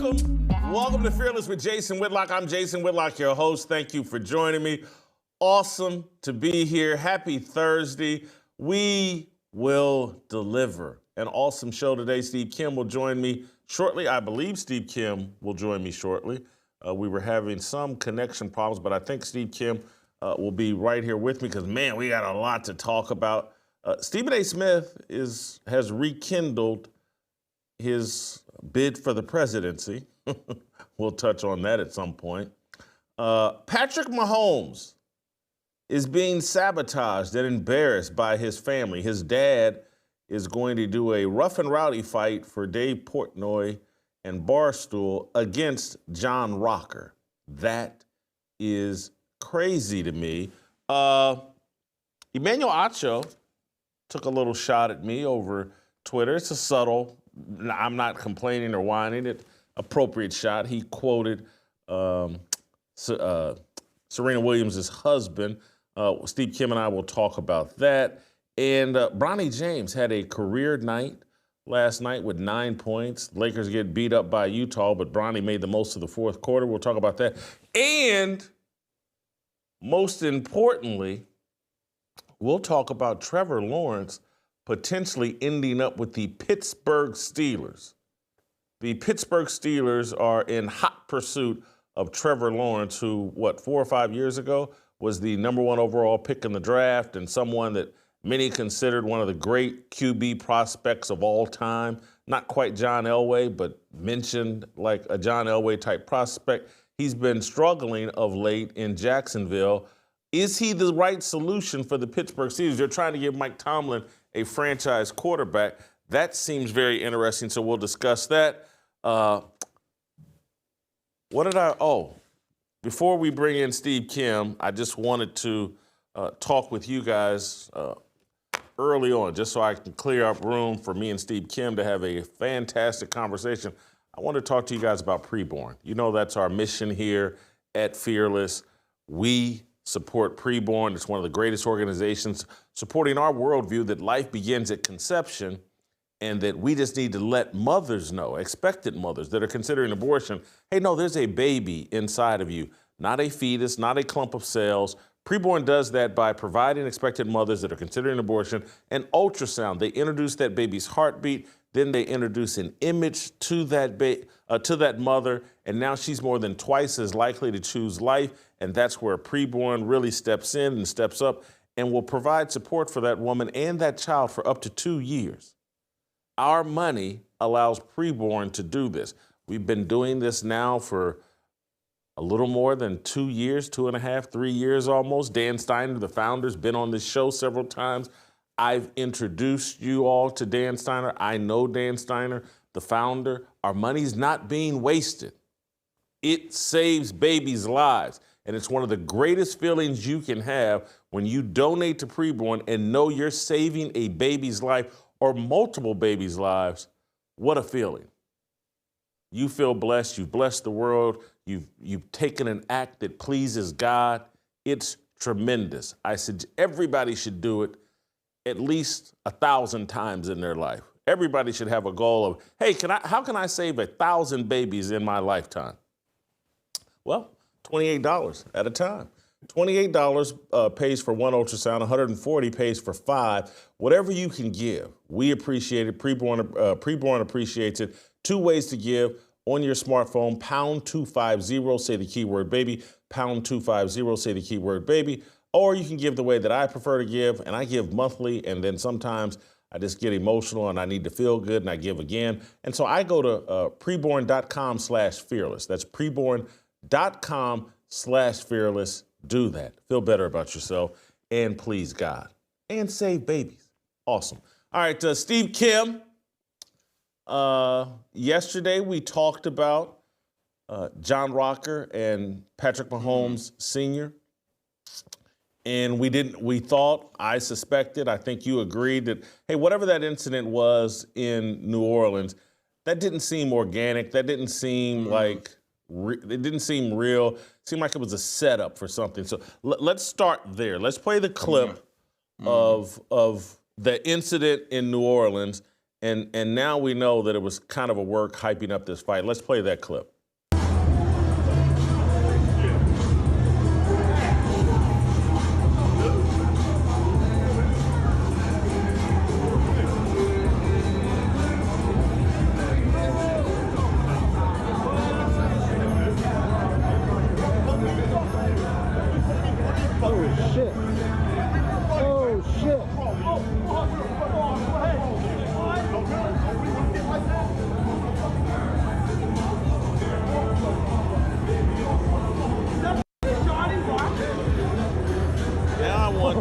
Welcome to Fearless with Jason Whitlock. I'm Jason Whitlock, your host. Thank you for joining me. Awesome to be here. Happy Thursday. We will deliver an awesome show today. Steve Kim will join me shortly. I believe Steve Kim will join me shortly. We were having some connection problems, but I think Steve Kim will be right here with me because, man, we got a lot to talk about. Stephen A. Smith has rekindled his bid for the presidency. We'll touch on that at some point. Patrick Mahomes is being sabotaged and embarrassed by his family. His dad is going to do a rough and rowdy fight for Dave Portnoy and Barstool against John Rocker. That is crazy to me. Emmanuel Acho took a little shot at me over Twitter. It's a subtle, I'm not complaining or whining, it appropriate shot. He quoted Serena Williams' husband. Steve Kim and I will talk about that. And Bronny James had a career night last night with 9 points. Lakers get beat up by Utah, but Bronny made the most of the fourth quarter. We'll talk about that. And most importantly, we'll talk about Trevor Lawrence potentially ending up with the Pittsburgh Steelers. The Pittsburgh Steelers are in hot pursuit of Trevor Lawrence, who, 4 or 5 years ago, was the #1 overall pick in the draft and someone that many considered one of the great QB prospects of all time. Not quite John Elway, but mentioned like a John Elway type prospect. He's been struggling of late in Jacksonville. Is he the right solution for the Pittsburgh Steelers? They're trying to give Mike Tomlin a franchise quarterback. That seems very interesting, so we'll discuss that. Before we bring in Steve Kim, I just wanted to talk with you guys early on, just so I can clear up room for me and Steve Kim to have a fantastic conversation. I want to talk to you guys about preborn. You know that's our mission here at Fearless. We support preborn. It's one of the greatest organizations supporting our worldview that life begins at conception and that we just need to let mothers know, expectant mothers that are considering abortion, hey, no, there's a baby inside of you, not a fetus, not a clump of cells. Preborn does that by providing expectant mothers that are considering abortion an ultrasound. They introduce that baby's heartbeat, then they introduce an image to that mother, and now she's more than twice as likely to choose life, and that's where preborn really steps in and steps up and will provide support for that woman and that child for up to 2 years. Our money allows preborn to do this. We've been doing this now for a little more than 2 years, 2.5, 3 years almost. Dan Steiner, the founder, has been on this show several times. I've introduced you all to Dan Steiner. I know Dan Steiner, the founder. Our money's not being wasted. It saves babies' lives. And it's one of the greatest feelings you can have when you donate to preborn and know you're saving a baby's life or multiple babies' lives. What a feeling. You feel blessed. You've blessed the world. You've taken an act that pleases God. It's tremendous. I said everybody should do it at least 1,000 times in their life. Everybody should have a goal of, hey, how can I save 1,000 babies in my lifetime? Well, $28 at a time. $28 pays for one ultrasound, $140 pays for 5. Whatever you can give, we appreciate it. Preborn appreciates it. 2 ways to give on your smartphone, #250, say the keyword baby, #250, say the keyword baby. Or you can give the way that I prefer to give, and I give monthly, and then sometimes I just get emotional and I need to feel good and I give again. And so I go to preborn.com/fearless. That's preborn.com/fearless. Do that. Feel better about yourself and please God. And save babies. Awesome. All right, Steve Kim. Yesterday we talked about John Rocker and Patrick Mahomes Sr. And I suspected, I think you agreed that, hey, whatever that incident was in New Orleans, that didn't seem organic. That didn't seem like, it didn't seem real. It seemed like it was a setup for something. So let's start there. Let's play the clip of the incident in New Orleans And now we know that it was kind of a work hyping up this fight. Let's play that clip.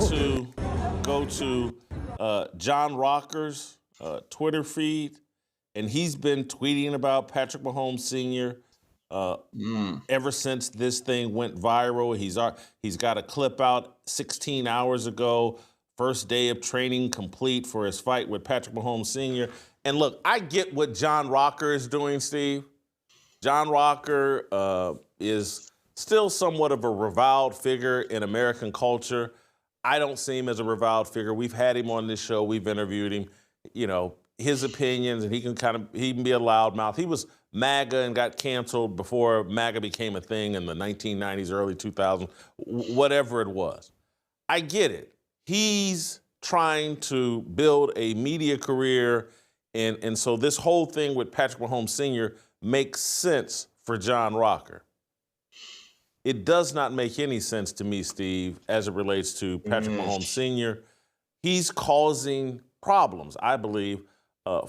To go to John Rocker's Twitter feed, and he's been tweeting about Patrick Mahomes Sr. Ever since this thing went viral. He's got a clip out 16 hours ago, first day of training complete for his fight with Patrick Mahomes Sr. And look, I get what John Rocker is doing, Steve. John Rocker is still somewhat of a reviled figure in American culture. I don't see him as a reviled figure. We've had him on this show. We've interviewed him. You know, his opinions, and he can be a loudmouth. He was MAGA and got canceled before MAGA became a thing in the 1990s, early 2000s, whatever it was. I get it. He's trying to build a media career, and so this whole thing with Patrick Mahomes Sr. makes sense for John Rocker. It does not make any sense to me, Steve, as it relates to Patrick Mahomes Sr. He's causing problems, I believe,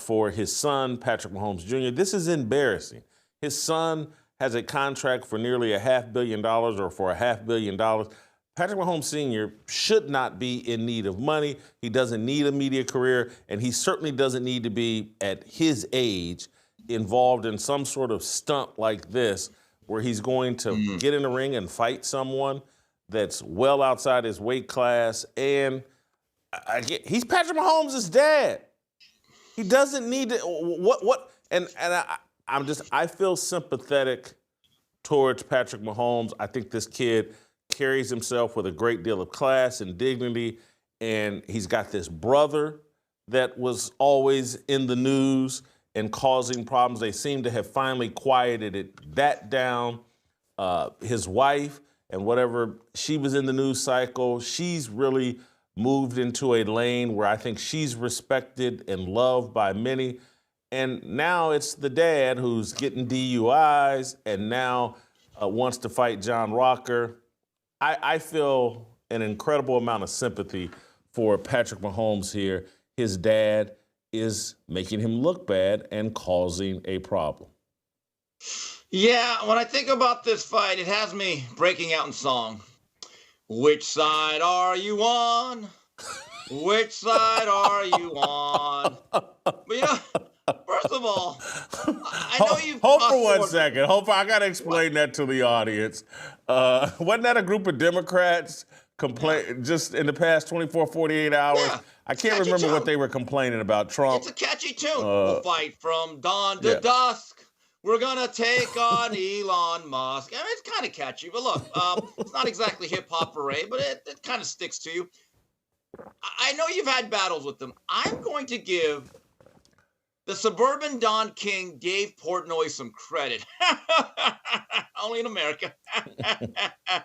for his son, Patrick Mahomes Jr. This is embarrassing. His son has a contract for nearly $500 million or for $500 million. Patrick Mahomes Sr. should not be in need of money. He doesn't need a media career, and he certainly doesn't need to be, at his age, involved in some sort of stunt like this, where he's going to get in the ring and fight someone that's well outside his weight class. And he's Patrick Mahomes' dad. He doesn't need to, I feel sympathetic towards Patrick Mahomes. I think this kid carries himself with a great deal of class and dignity, and he's got this brother that was always in the news and causing problems. They seem to have finally quieted that down. His wife and whatever, she was in the news cycle. She's really moved into a lane where I think she's respected and loved by many. And now it's the dad who's getting DUIs and now wants to fight John Rocker. I feel an incredible amount of sympathy for Patrick Mahomes here. His dad is making him look bad and causing a problem. Yeah, when I think about this fight, it has me breaking out in song. Which side are you on? Which side are you on? But you know, first of all, I know you've... Hold for 1 second. I got to explain that to the audience. Wasn't that a group of Democrats just in the past 24, 48 hours? Yeah. I can't remember what they were complaining about. Trump. It's a catchy tune. We'll fight from dawn to dusk. We're going to take on Elon Musk. I mean, it's kind of catchy. But look, it's not exactly hip-hop parade, but it kind of sticks to you. I know you've had battles with them. I'm going to give the suburban Don King, Dave Portnoy, some credit. Only in America. I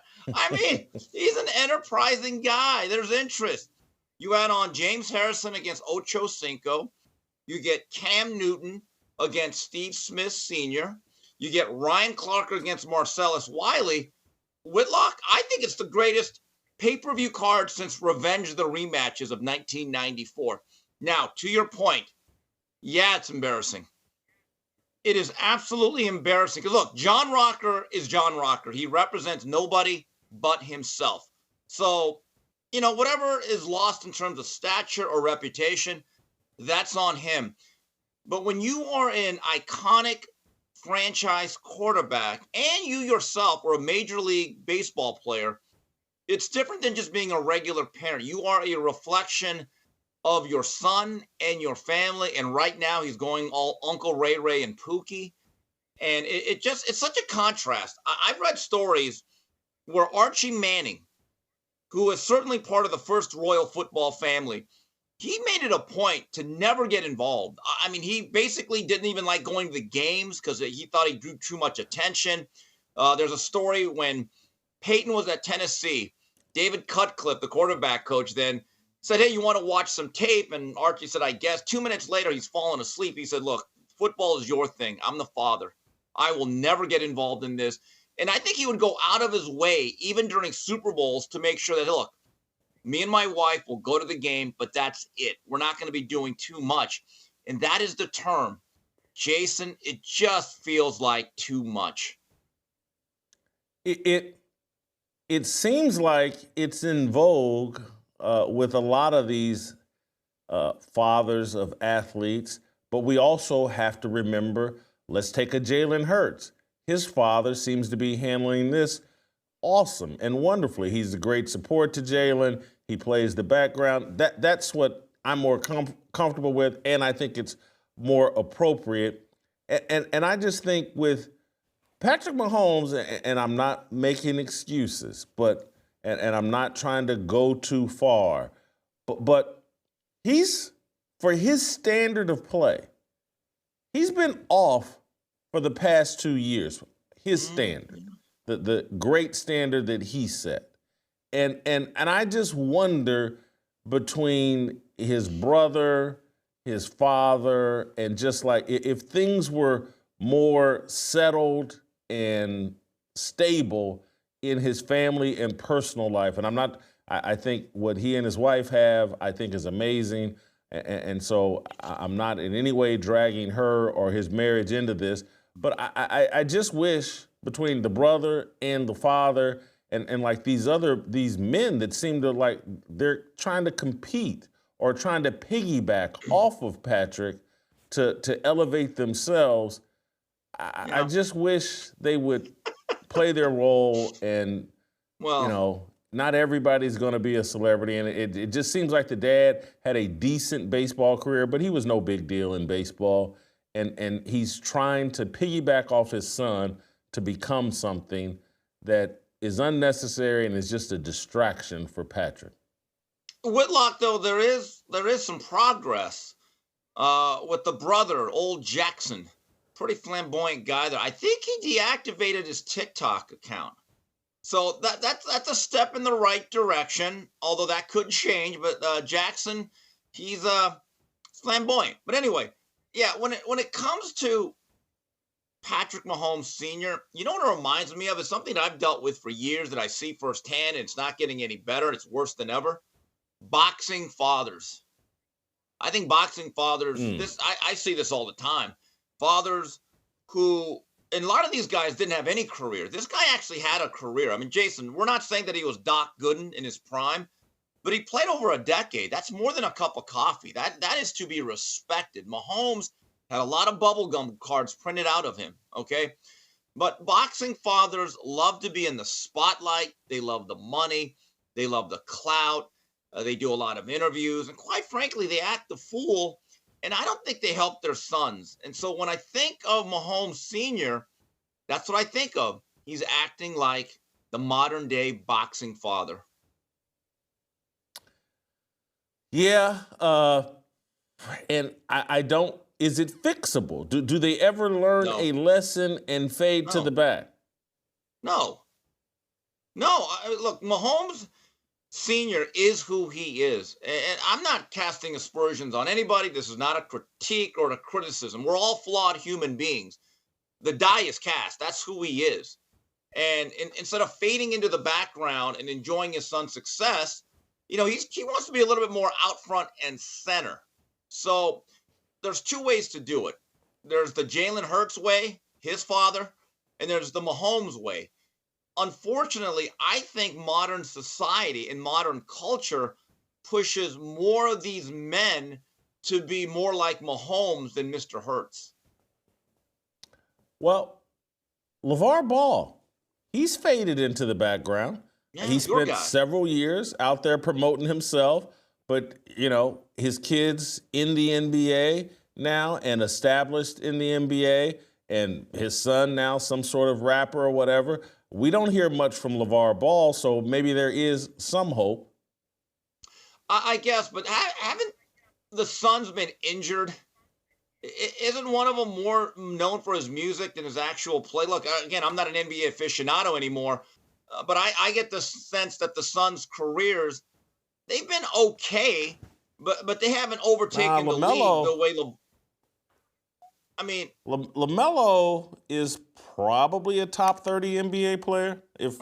mean, he's an enterprising guy. There's interest. You add on James Harrison against Ocho Cinco. You get Cam Newton against Steve Smith Sr. You get Ryan Clark against Marcellus Wiley. Whitlock, I think it's the greatest pay-per-view card since Revenge the Rematches of 1994. Now, to your point, yeah, it's embarrassing. It is absolutely embarrassing. Because look, John Rocker is John Rocker. He represents nobody but himself. So, you know, whatever is lost in terms of stature or reputation, that's on him. But when you are an iconic franchise quarterback and you yourself are a Major League Baseball player, it's different than just being a regular parent. You are a reflection of your son and your family. And right now he's going all Uncle Ray Ray and Pookie. And it's such a contrast. I've read stories where Archie Manning, who is certainly part of the first royal football family, he made it a point to never get involved. I mean, he basically didn't even like going to the games because he thought he drew too much attention. There's a story when Peyton was at Tennessee. David Cutcliffe, the quarterback coach, then said, "Hey, you want to watch some tape?" And Archie said, "I guess." 2 minutes later, he's fallen asleep. He said, "Look, football is your thing. I'm the father. I will never get involved in this." And I think he would go out of his way, even during Super Bowls, to make sure that, look, me and my wife will go to the game, but that's it. We're not going to be doing too much. And that is the term. Jason, it just feels like too much. It seems like it's in vogue with a lot of these fathers of athletes, but we also have to remember, let's take a Jalen Hurts. His father seems to be handling this awesome and wonderfully. He's a great support to Jalen. He plays the background. That's what I'm more comfortable with, and I think it's more appropriate. And I just think with Patrick Mahomes, and I'm not making excuses, but and I'm not trying to go too far, but he's, for his standard of play, he's been off for the past 2 years. His standard, the great standard that he set, and I just wonder, between his brother, his father, and just like if things were more settled and stable in his family and personal life. And I think what he and his wife have, I think is amazing. And so I'm not in any way dragging her or his marriage into this, but I just wish between the brother and the father and like these men that seem to like they're trying to compete or trying to piggyback off of Patrick to elevate themselves. I just wish they would play their role, and not everybody's going to be a celebrity. And it just seems like the dad had a decent baseball career, but he was no big deal in baseball. And he's trying to piggyback off his son to become something that is unnecessary and is just a distraction for Patrick. Whitlock, though, there is some progress with the brother, old Jackson. Pretty flamboyant guy there. I think he deactivated his TikTok account. So that's a step in the right direction, although that could change. But Jackson, he's flamboyant. But anyway, yeah, when it comes to Patrick Mahomes Sr., you know what it reminds me of? Is something that I've dealt with for years that I see firsthand, and it's not getting any better. It's worse than ever. Boxing fathers. I think boxing fathers, I see this all the time. Fathers who, and a lot of these guys didn't have any career. This guy actually had a career. I mean, Jason, we're not saying that he was Doc Gooden in his prime, but he played over a decade. That's more than a cup of coffee. That is to be respected. Mahomes had a lot of bubblegum cards printed out of him, okay? But boxing fathers love to be in the spotlight. They love the money. They love the clout. They do a lot of interviews. And quite frankly, they act the fool. And I don't think they help their sons. And so when I think of Mahomes Sr., that's what I think of. He's acting like the modern day boxing father. Yeah. And I don't, is it fixable? Do they ever learn a lesson and fade to the back? No. Look, Mahomes Sr. is who he is. And I'm not casting aspersions on anybody. This is not a critique or a criticism. We're all flawed human beings. The die is cast. That's who he is. And instead of fading into the background and enjoying his son's success, he wants to be a little bit more out front and center. So there's two ways to do it. There's the Jalen Hurts way, his father, and there's the Mahomes way. Unfortunately, I think modern society and modern culture pushes more of these men to be more like Mahomes than Mr. Hurts. Well, LeVar Ball, he's faded into the background. Yeah, he spent several years out there promoting himself, but, his kids in the NBA now and established in the NBA, and his son now some sort of rapper or whatever. We don't hear much from LeVar Ball, so maybe there is some hope. I guess, but the son's been injured. Isn't one of them more known for his music than his actual play? Look, again, I'm not an NBA aficionado anymore, but I get the sense that the Suns' careers, they've been okay, but they haven't overtaken the league the way I mean, LaMelo is probably a top 30 NBA player. If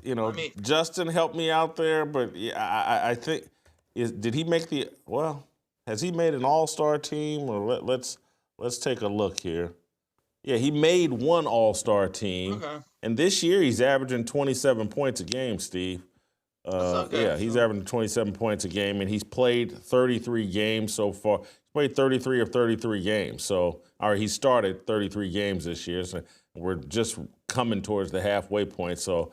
you know, Justin helped me out there, but yeah, I think did he make has he made an all-star team? Or let's take a look here. Yeah, he made one all-star team. Okay. And this year he's averaging 27 points a game, Steve. Yeah, he's averaging 27 points a game, and he's played 33 games so far. He's played 33 of 33 games. He started 33 games this year, so we're just coming towards the halfway point. So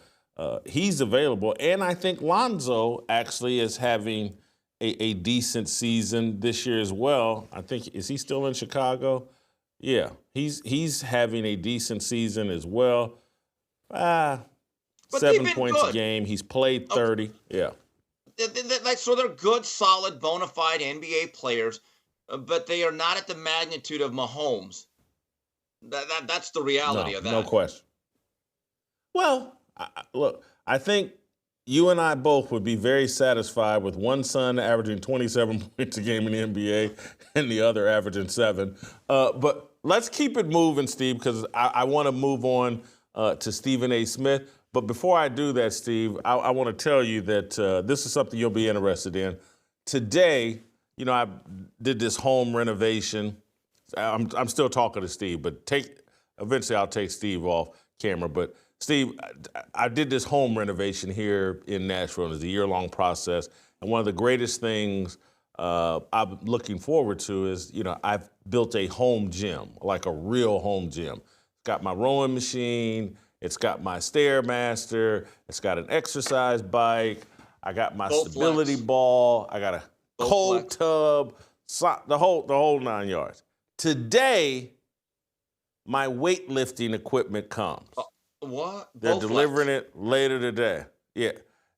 he's available. And I think Lonzo actually is having a decent season this year as well. I think, is he still in Chicago? Yeah, he's having a decent season as well. 7 points a game. He's played 30. Yeah. So they're good, solid, bona fide NBA players, but they are not at the magnitude of Mahomes. That's the reality of that. No question. Well, look, I think you and I both would be very satisfied with one son averaging 27 points a game in the NBA and the other averaging 7. But let's keep it moving, Steve, because I want to move on to Stephen A. Smith. But before I do that, Steve, I want to tell you that this is something you'll be interested in. Today, I did this home renovation. I'm still talking to Steve, but eventually I'll take Steve off camera. But Steve, I did this home renovation here in Nashville. It's a year-long process. And one of the greatest things I'm looking forward to is, I've built a home gym, like a real home gym. It's got my rowing machine. It's got my Stairmaster. It's got an exercise bike. I got my stability ball. I got a cold tub, the whole 9 yards. Today, my weightlifting equipment comes. What? They're delivering it later today. Yeah.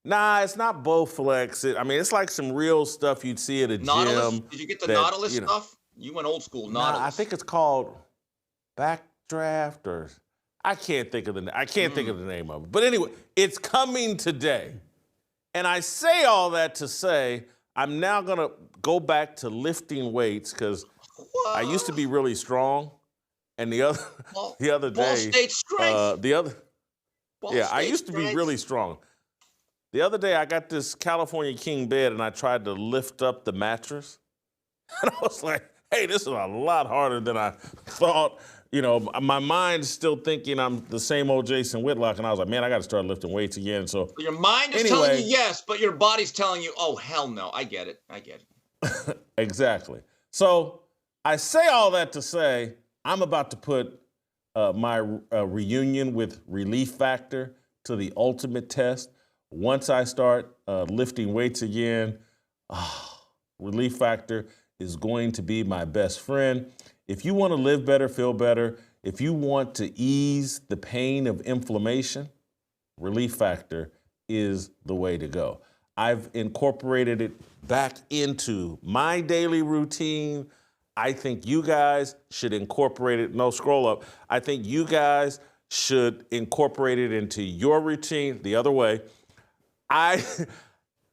Nah, it's not Bowflex. It's like some real stuff you'd see at a Nautilus? gym. Did you get the Nautilus stuff? You went old school, Nautilus. Nah, I think it's called Backdraft or I can't think of the name of it. But anyway, it's coming today. And I say all that to say I'm now going to go back to lifting weights because I used to be really strong. And the other day, Ball State strength. I used to be really strong. The other day, I got this California King bed, and I tried to lift up the mattress. And I was like, hey, this is a lot harder than I thought. My mind's still thinking I'm the same old Jason Whitlock, and I was like, man, I got to start lifting weights again. So your mind is telling you yes, but your body's telling you, oh, hell no. I get it. Exactly. So I say all that to say I'm about to put my reunion with Relief Factor to the ultimate test. Once I start lifting weights again, Relief Factor is going to be my best friend. If you want to live better, feel better, if you want to ease the pain of inflammation, Relief Factor is the way to go. I've incorporated it back into my daily routine. I think you guys should incorporate it. No, scroll up. I think you guys should incorporate it into your routine the other way.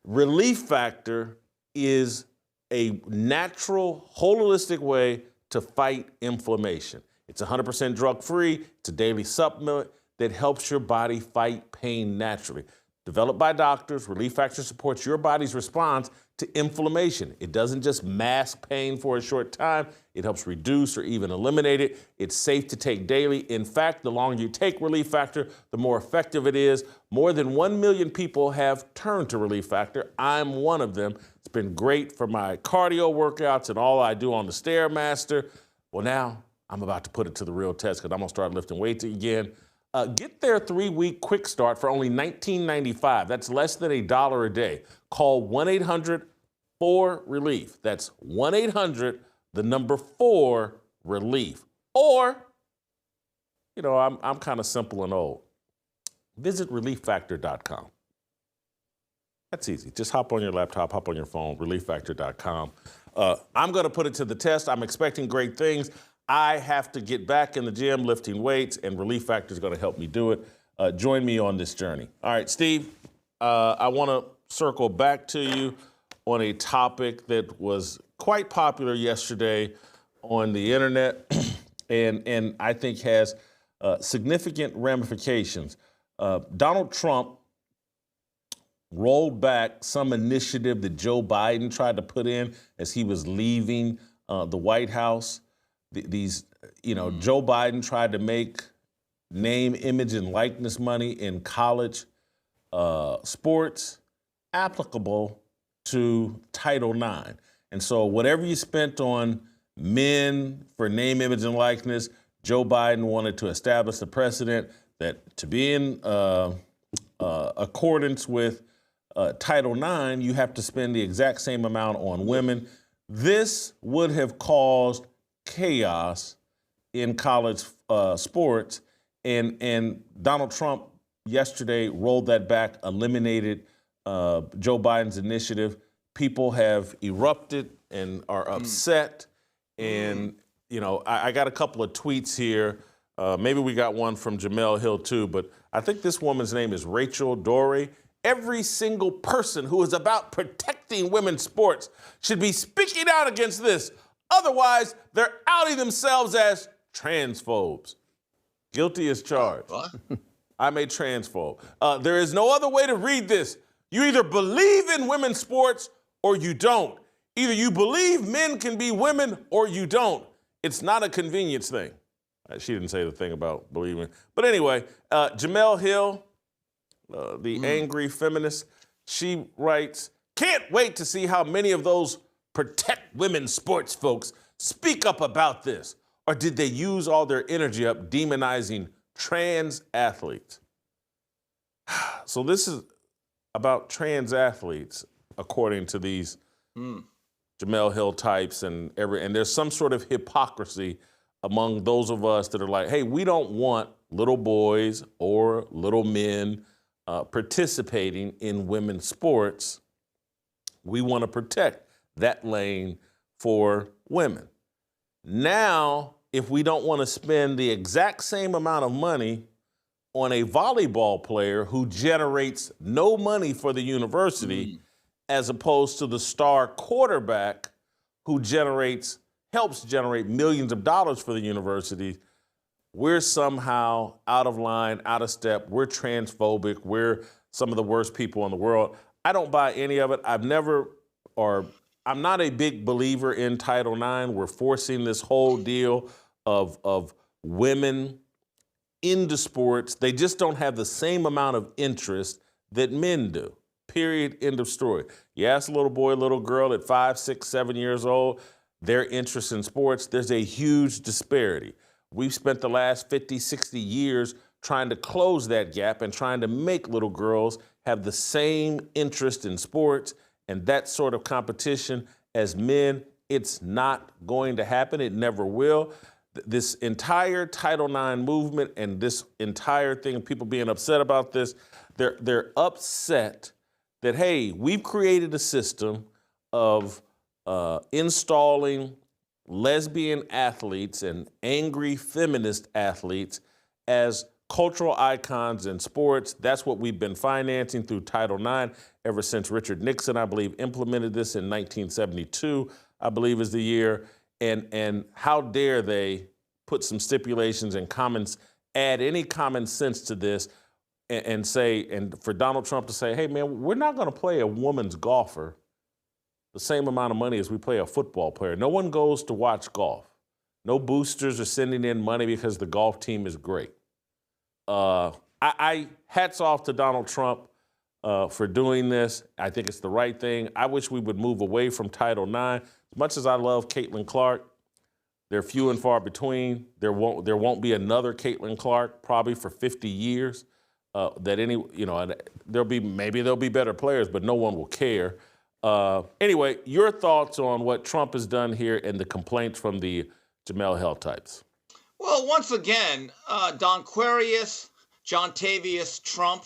Relief Factor is a natural, holistic way to fight inflammation. It's 100% drug-free. It's a daily supplement that helps your body fight pain naturally. Developed by doctors, Relief Factor supports your body's response to inflammation. It doesn't just mask pain for a short time. It helps reduce or even eliminate it. It's safe to take daily. In fact, the longer you take Relief Factor, the more effective it is. More than 1 million people have turned to Relief Factor. I'm one of them. It's been great for my cardio workouts and all I do on the Stairmaster. Well, now I'm about to put it to the real test because I'm going to start lifting weights again. Get their 3-week quick start for only $19.95. That's less than $1 a day. Call 1-800-4RELIEF. That's 1-800-4RELIEF. Or, I'm kind of simple and old. Visit relieffactor.com. That's easy. Just hop on your laptop, hop on your phone, relieffactor.com. I'm going to put it to the test. I'm expecting great things. I have to get back in the gym lifting weights, and Relief Factor is going to help me do it. Join me on this journey. All right, Steve, I want to circle back to you on a topic that was quite popular yesterday on the internet and I think has significant ramifications. Donald Trump rolled back some initiative that Joe Biden tried to put in as he was leaving the White House. Joe Biden tried to make name, image, and likeness money in college sports applicable to Title IX. And so whatever you spent on men for name, image, and likeness, Joe Biden wanted to establish a precedent that to be in accordance with Title IX, you have to spend the exact same amount on women. This would have caused chaos in college sports, and Donald Trump yesterday rolled that back, eliminated Joe Biden's initiative. People have erupted and are upset, and I got a couple of tweets here. Maybe we got one from Jemele Hill too, but I think this woman's name is Rachel Dorey. Every single person who is about protecting women's sports should be speaking out against this. Otherwise, they're outing themselves as transphobes. Guilty as charged. What? I'm a transphobe. There is no other way to read this. You either believe in women's sports or you don't. Either you believe men can be women or you don't. It's not a convenience thing. She didn't say the thing about believing. But anyway, Jemele Hill, the angry feminist, she writes, "Can't wait to see how many of those protect women's sports folks speak up about this. Or did they use all their energy up demonizing trans athletes?" So this is about trans athletes, according to these Jemele Hill types, and there's some sort of hypocrisy among those of us that are like, hey, we don't want little boys or little men participating in women's sports. We want to protect that lane for women. Now, if we don't want to spend the exact same amount of money on a volleyball player who generates no money for the university, as opposed to the star quarterback who helps generate millions of dollars for the university, we're somehow out of line, out of step. We're transphobic. We're some of the worst people in the world. I don't buy any of it. I'm not a big believer in Title IX. We're forcing this whole deal of women into sports. They just don't have the same amount of interest that men do. Period. End of story. You ask a little boy, little girl at 5, 6, 7 years old, their interest in sports, there's a huge disparity. We've spent the last 50, 60 years trying to close that gap and trying to make little girls have the same interest in sports and that sort of competition as men. It's not going to happen. It never will. This entire Title IX movement and this entire thing of people being upset about this, they're upset that, hey, we've created a system of installing lesbian athletes and angry feminist athletes as cultural icons in sports. That's what we've been financing through Title IX ever since Richard Nixon, I believe, implemented this in 1972, I believe is the year. And how dare they put some stipulations and add any common sense to this and for Donald Trump to say, hey, man, we're not going to play a woman's golfer the same amount of money as we play a football player. No one goes to watch golf. No boosters are sending in money because the golf team is great. I hats off to Donald Trump for doing this. I think it's the right thing. I wish we would move away from Title IX. As much as I love Caitlin Clark, they're few and far between. There won't be another Caitlin Clark probably for 50 years. There'll be better players, but no one will care. Anyway, your thoughts on what Trump has done here and the complaints from the Jemele Hill types? Well, once again, Don Quarius, John Tavius Trump.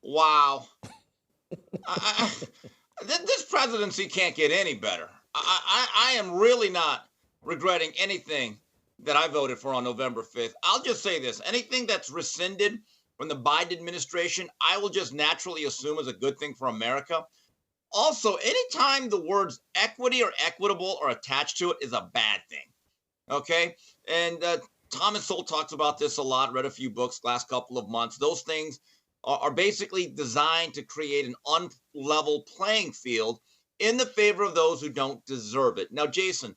Wow. This presidency can't get any better. I am really not regretting anything that I voted for on November 5th. I'll just say this. Anything that's rescinded from the Biden administration, I will just naturally assume is a good thing for America. Also, anytime the words equity or equitable are attached to it is a bad thing. Okay? And Thomas Sowell talks about this a lot, read a few books last couple of months. Those things are basically designed to create an unlevel playing field in the favor of those who don't deserve it. Now, Jason,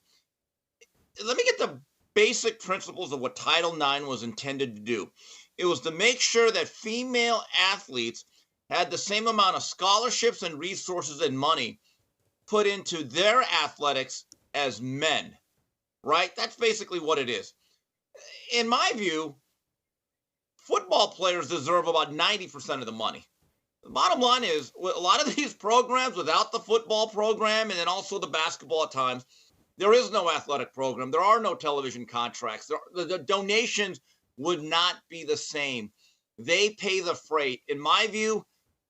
let me get the basic principles of what Title IX was intended to do. It was to make sure that female athletes had the same amount of scholarships and resources and money put into their athletics as men, right? That's basically what it is. In my view, football players deserve about 90% of the money. The bottom line is, a lot of these programs, without the football program and then also the basketball at times, there is no athletic program. There are no television contracts. The donations would not be the same. They pay the freight. In my view,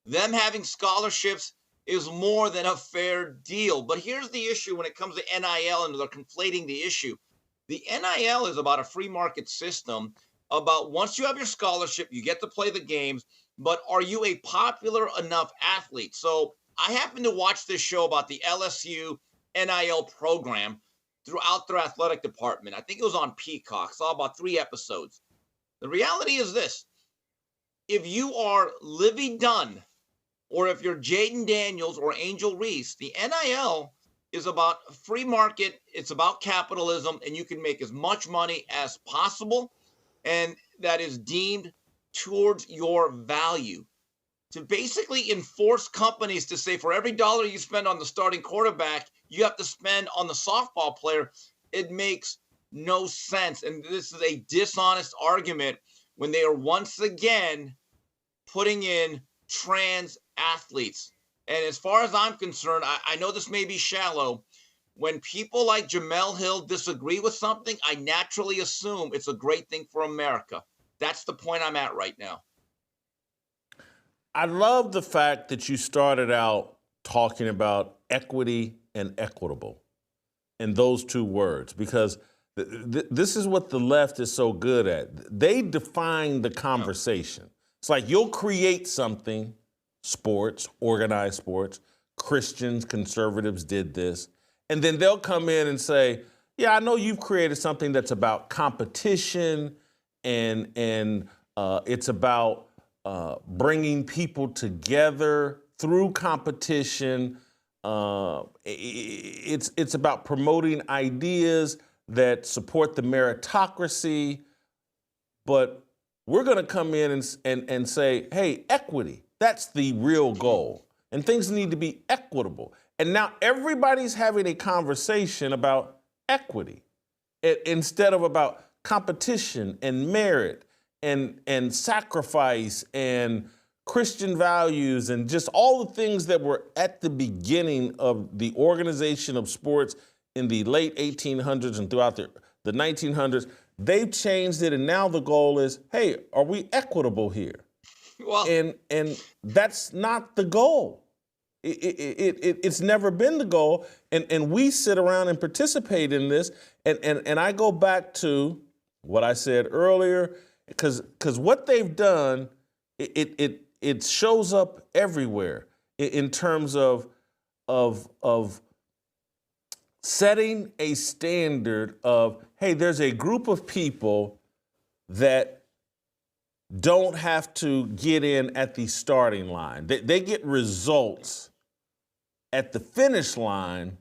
them having scholarships is more than a fair deal. But here's the issue when it comes to NIL, and they're conflating the issue. The NIL is about a free market system, about once you have your scholarship, you get to play the games, but are you a popular enough athlete? So I happened to watch this show about the LSU NIL program throughout their athletic department. I think it was on Peacock. Saw about 3 episodes. The reality is this. If you are Livy Dunn, or if you're Jaden Daniels or Angel Reese, the NIL is about free market. It's about capitalism, and you can make as much money as possible, and that is deemed towards your value. To basically enforce companies to say for every dollar you spend on the starting quarterback, you have to spend on the softball player, it makes no sense. And this is a dishonest argument when they are once again putting in trans athletes. And as far as I'm concerned, I know this may be shallow. When people like Jamel Hill disagree with something, I naturally assume it's a great thing for America. That's the point I'm at right now. I love the fact that you started out talking about equity and equitable and those 2 words, because this is what the left is so good at. They define the conversation. It's like you'll create something, sports, organized sports, Christians, conservatives did this, and then they'll come in and say, yeah, I know you've created something that's about competition and it's about bringing people together through competition. It's about promoting ideas that support the meritocracy. But we're going to come in and say, hey, equity, that's the real goal. And things need to be equitable. And now everybody's having a conversation about equity instead of about competition and merit and sacrifice and Christian values and just all the things that were at the beginning of the organization of sports in the late 1800s and throughout the 1900s. They've changed it, and now the goal is, hey, are we equitable here? Well, and that's not the goal. It's never been the goal, and we sit around and participate in this, and I go back to what I said earlier, because what they've done, it shows up everywhere in terms of setting a standard of, hey, there's a group of people that don't have to get in at the starting line. They get results at the finish line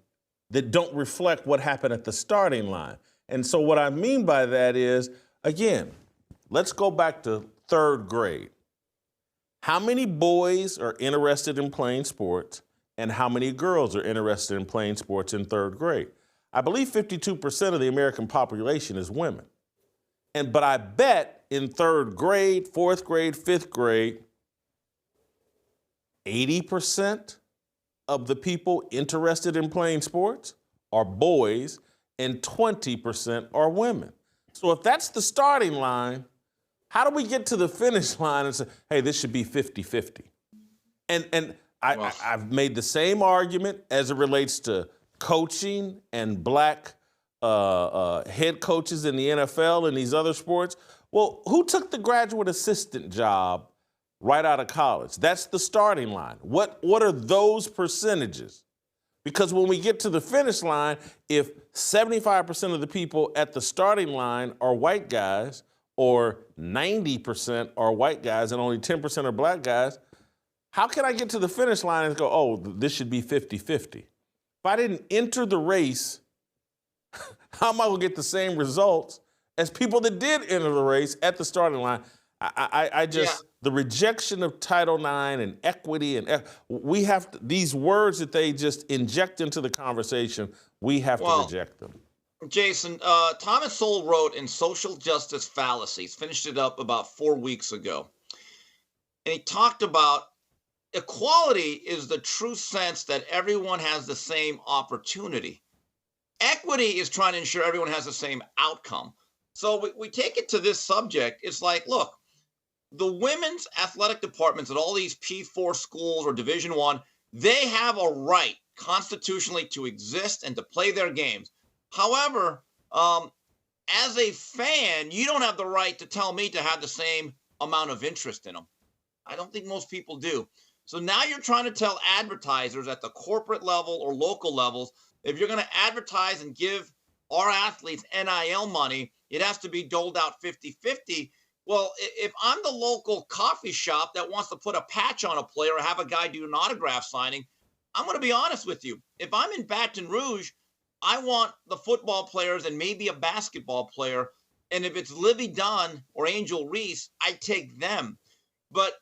that don't reflect what happened at the starting line. And so what I mean by that is, again, let's go back to 3rd grade. How many boys are interested in playing sports and how many girls are interested in playing sports in 3rd grade? I believe 52% of the American population is women. But I bet in 3rd grade, 4th grade, 5th grade, 80% of the people interested in playing sports are boys and 20% are women. So if that's the starting line, how do we get to the finish line and say, hey, this should be 50-50? And I've made the same argument as it relates to coaching and black head coaches in the NFL and these other sports. Well, who took the graduate assistant job right out of college? That's the starting line. What are those percentages? Because when we get to the finish line, if 75% of the people at the starting line are white guys, or 90% are white guys and only 10% are black guys, how can I get to the finish line and go, oh, this should be 50-50? If I didn't enter the race, how am I going to get the same results as people that did enter the race at the starting line? The rejection of Title IX and equity, and we have to, these words that they just inject into the conversation, we have to reject them. Jason, Thomas Sowell wrote in Social Justice Fallacies, finished it up about 4 weeks ago. And he talked about equality is the true sense that everyone has the same opportunity. Equity is trying to ensure everyone has the same outcome. So we take it to this subject. It's like, look, the women's athletic departments at all these P4 schools or Division I, they have a right constitutionally to exist and to play their games. However, as a fan, you don't have the right to tell me to have the same amount of interest in them. I don't think most people do. So now you're trying to tell advertisers at the corporate level or local levels, if you're going to advertise and give our athletes NIL money, it has to be doled out 50-50. Well, if I'm the local coffee shop that wants to put a patch on a player or have a guy do an autograph signing, I'm going to be honest with you. If I'm in Baton Rouge, I want the football players and maybe a basketball player. And if it's Livy Dunn or Angel Reese, I take them. But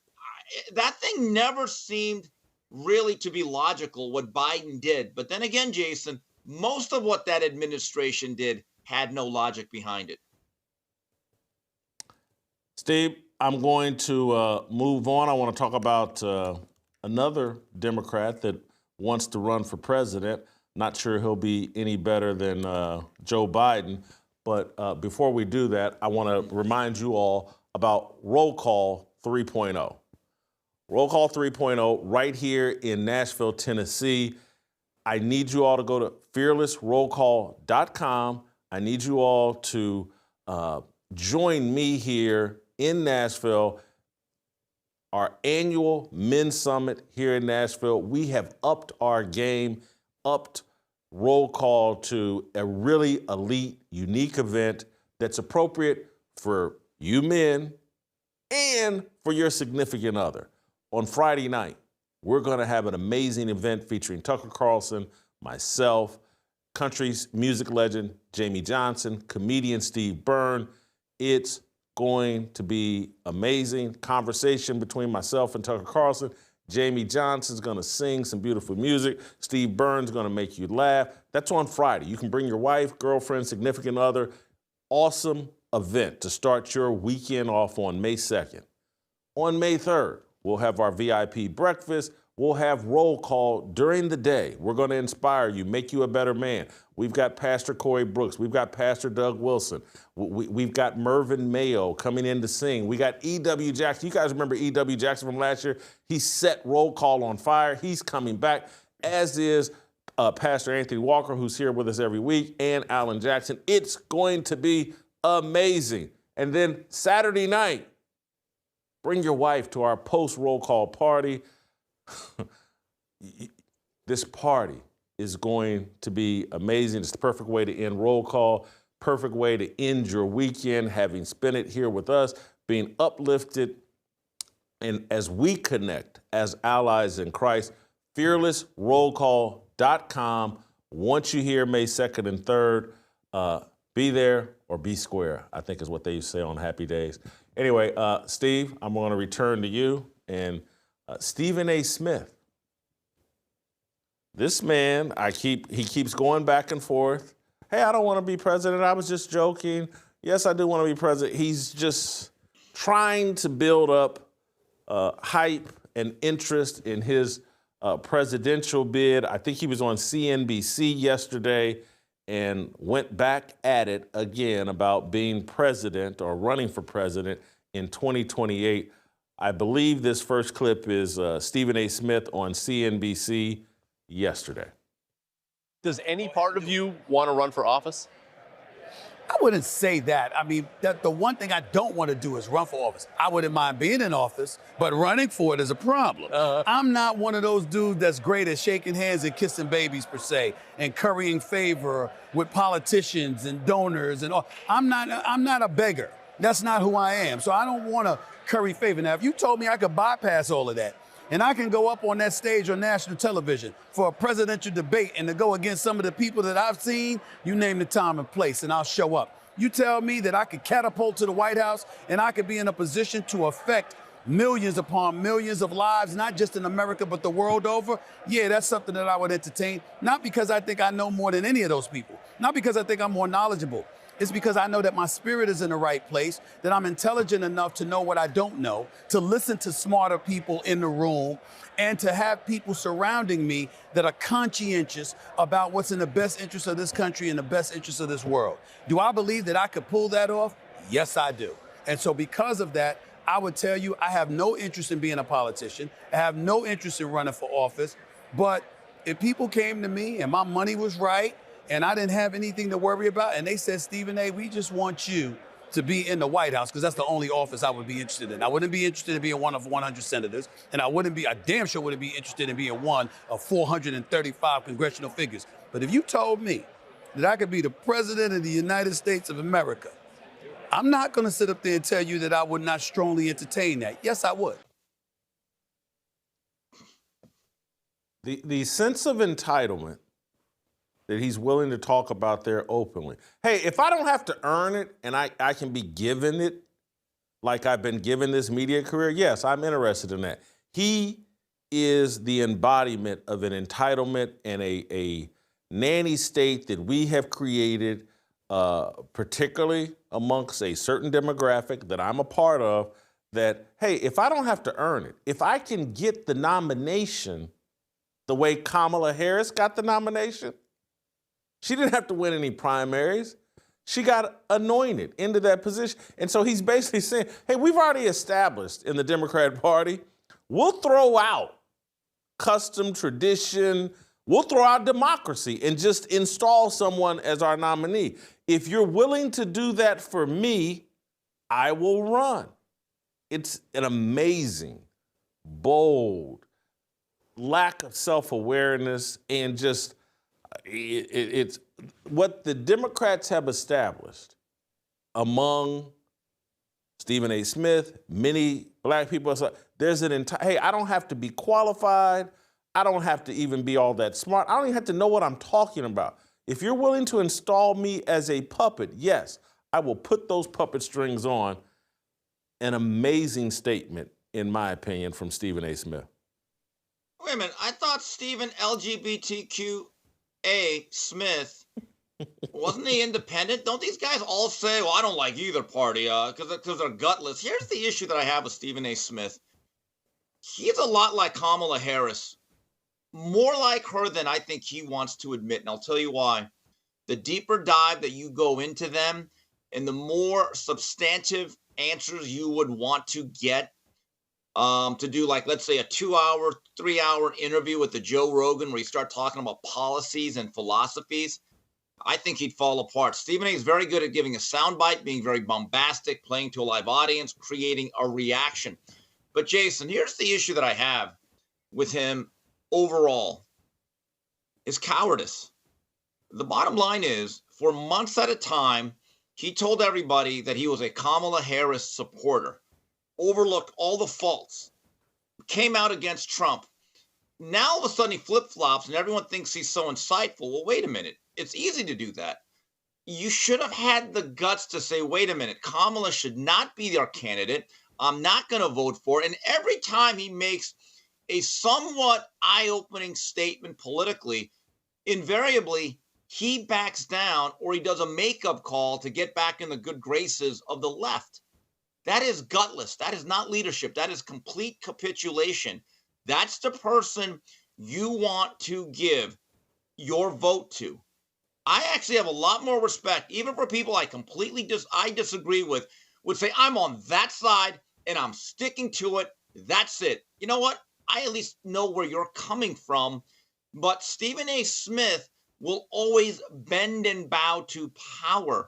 that thing never seemed really to be logical, what Biden did. But then again, Jason, most of what that administration did had no logic behind it. Steve, I'm going to move on. I want to talk about another Democrat that wants to run for president. Not sure he'll be any better than Joe Biden. But before we do that, I want to remind you all about Roll Call 3.0. Roll Call 3.0 right here in Nashville, Tennessee. I need you all to go to fearlessrollcall.com. I need you all to join me here in Nashville, our annual Men's Summit here in Nashville. We have upped our game, upped Roll Call to a really elite, unique event that's appropriate for you men and for your significant other. On Friday night, we're going to have an amazing event featuring Tucker Carlson, myself, country music legend Jamie Johnson, comedian Steve Byrne. It's going to be amazing. Conversation between myself and Tucker Carlson. Jamie Johnson's going to sing some beautiful music. Steve Byrne's going to make you laugh. That's on Friday. You can bring your wife, girlfriend, significant other. Awesome event to start your weekend off on May 2nd. On May 3rd, we'll have our VIP breakfast. We'll have roll call during the day. We're going to inspire you, make you a better man. We've got Pastor Corey Brooks. We've got Pastor Doug Wilson. We've got Mervyn Mayo coming in to sing. We got E.W. Jackson. You guys remember E.W. Jackson from last year? He set roll call on fire. He's coming back, as is Pastor Anthony Walker, who's here with us every week, and Alan Jackson. It's going to be amazing. And then Saturday night, bring your wife to our post-roll call party. This party is going to be amazing. It's the perfect way to end roll call, perfect way to end your weekend, having spent it here with us, being uplifted. And as we connect as allies in Christ, fearlessrollcall.com. Once you hear May 2nd and 3rd, be there or be square, I think is what they used to say on Happy Days. Anyway, Steve, I'm going to return to you. And Stephen A. Smith. This man, he keeps going back and forth. Hey, I don't want to be president. I was just joking. Yes, I do want to be president. He's just trying to build up hype and interest in his presidential bid. I think he was on CNBC yesterday and went back at it again about being president or running for president in 2028. I believe this first clip is Stephen A. Smith on CNBC yesterday. Does any part of you want to run for office? I wouldn't say that. I mean, the one thing I don't want to do is run for office. I wouldn't mind being in office, but running for it is a problem. I'm not one of those dudes that's great at shaking hands and kissing babies, per se, and currying favor with politicians and donors and all. I'm not a beggar. That's not who I am. So I don't want to curry favor. Now, if you told me I could bypass all of that, and I can go up on that stage on national television for a presidential debate and to go against some of the people that I've seen, you name the time and place, and I'll show up. You tell me that I could catapult to the White House and I could be in a position to affect millions upon millions of lives, not just in America, but the world over. Yeah, that's something that I would entertain. Not because I think I know more than any of those people. Not because I think I'm more knowledgeable. It's because I know that my spirit is in the right place, that I'm intelligent enough to know what I don't know, to listen to smarter people in the room, and to have people surrounding me that are conscientious about what's in the best interest of this country and the best interest of this world. Do I believe that I could pull that off? Yes, I do. And so because of that, I would tell you I have no interest in being a politician. I have no interest in running for office. But if people came to me and my money was right, and I didn't have anything to worry about, and they said, Stephen A., we just want you to be in the White House, because that's the only office I would be interested in. I wouldn't be interested in being one of 100 senators, and I damn sure wouldn't be interested in being one of 435 congressional figures. But if you told me that I could be the president of the United States of America, I'm not going to sit up there and tell you that I would not strongly entertain that. Yes, I would. The sense of entitlement that he's willing to talk about there openly. Hey, if I don't have to earn it and I can be given it like I've been given this media career, yes, I'm interested in that. He is the embodiment of an entitlement and a nanny state that we have created, particularly amongst a certain demographic that I'm a part of, that, hey, if I don't have to earn it, if I can get the nomination the way Kamala Harris got the nomination, she didn't have to win any primaries. She got anointed into that position. And so he's basically saying, hey, we've already established in the Democrat Party, we'll throw out custom, tradition, we'll throw out democracy and just install someone as our nominee. If you're willing to do that for me, I will run. It's an amazing, bold, lack of self-awareness, and just it's what the Democrats have established among Stephen A. Smith, many black people. There's an entire, hey, I don't have to be qualified. I don't have to even be all that smart. I don't even have to know what I'm talking about. If you're willing to install me as a puppet, yes, I will put those puppet strings on. An amazing statement, in my opinion, from Stephen A. Smith. Wait a minute. I thought Stephen LGBTQA Smith, wasn't he independent? Don't these guys all say, well, I don't like either party because they're gutless? Here's the issue that I have with Stephen A. Smith. He's a lot like Kamala Harris. More like her than I think he wants to admit. And I'll tell you why. The deeper dive that you go into them and the more substantive answers you would want to get, to do, like, let's say a 2-hour, 3-hour interview with the Joe Rogan where you start talking about policies and philosophies, I think he'd fall apart. Stephen A. is very good at giving a soundbite, being very bombastic, playing to a live audience, creating a reaction. But Jason, here's the issue that I have with him overall, is cowardice. The bottom line is, for months at a time, he told everybody that he was a Kamala Harris supporter, overlooked all the faults, came out against Trump. Now all of a sudden he flip-flops and everyone thinks he's so insightful. Well, wait a minute. It's easy to do that. You should have had the guts to say, wait a minute, Kamala should not be our candidate. I'm not going to vote for it. And every time he makes a somewhat eye-opening statement politically, invariably he backs down or he does a makeup call to get back in the good graces of the left. That is gutless. That is not leadership. That is complete capitulation. That's the person you want to give your vote to. I actually have a lot more respect, even for people I completely disagree with, would say, I'm on that side and I'm sticking to it. That's it. You know what? I at least know where you're coming from. But Stephen A. Smith will always bend and bow to power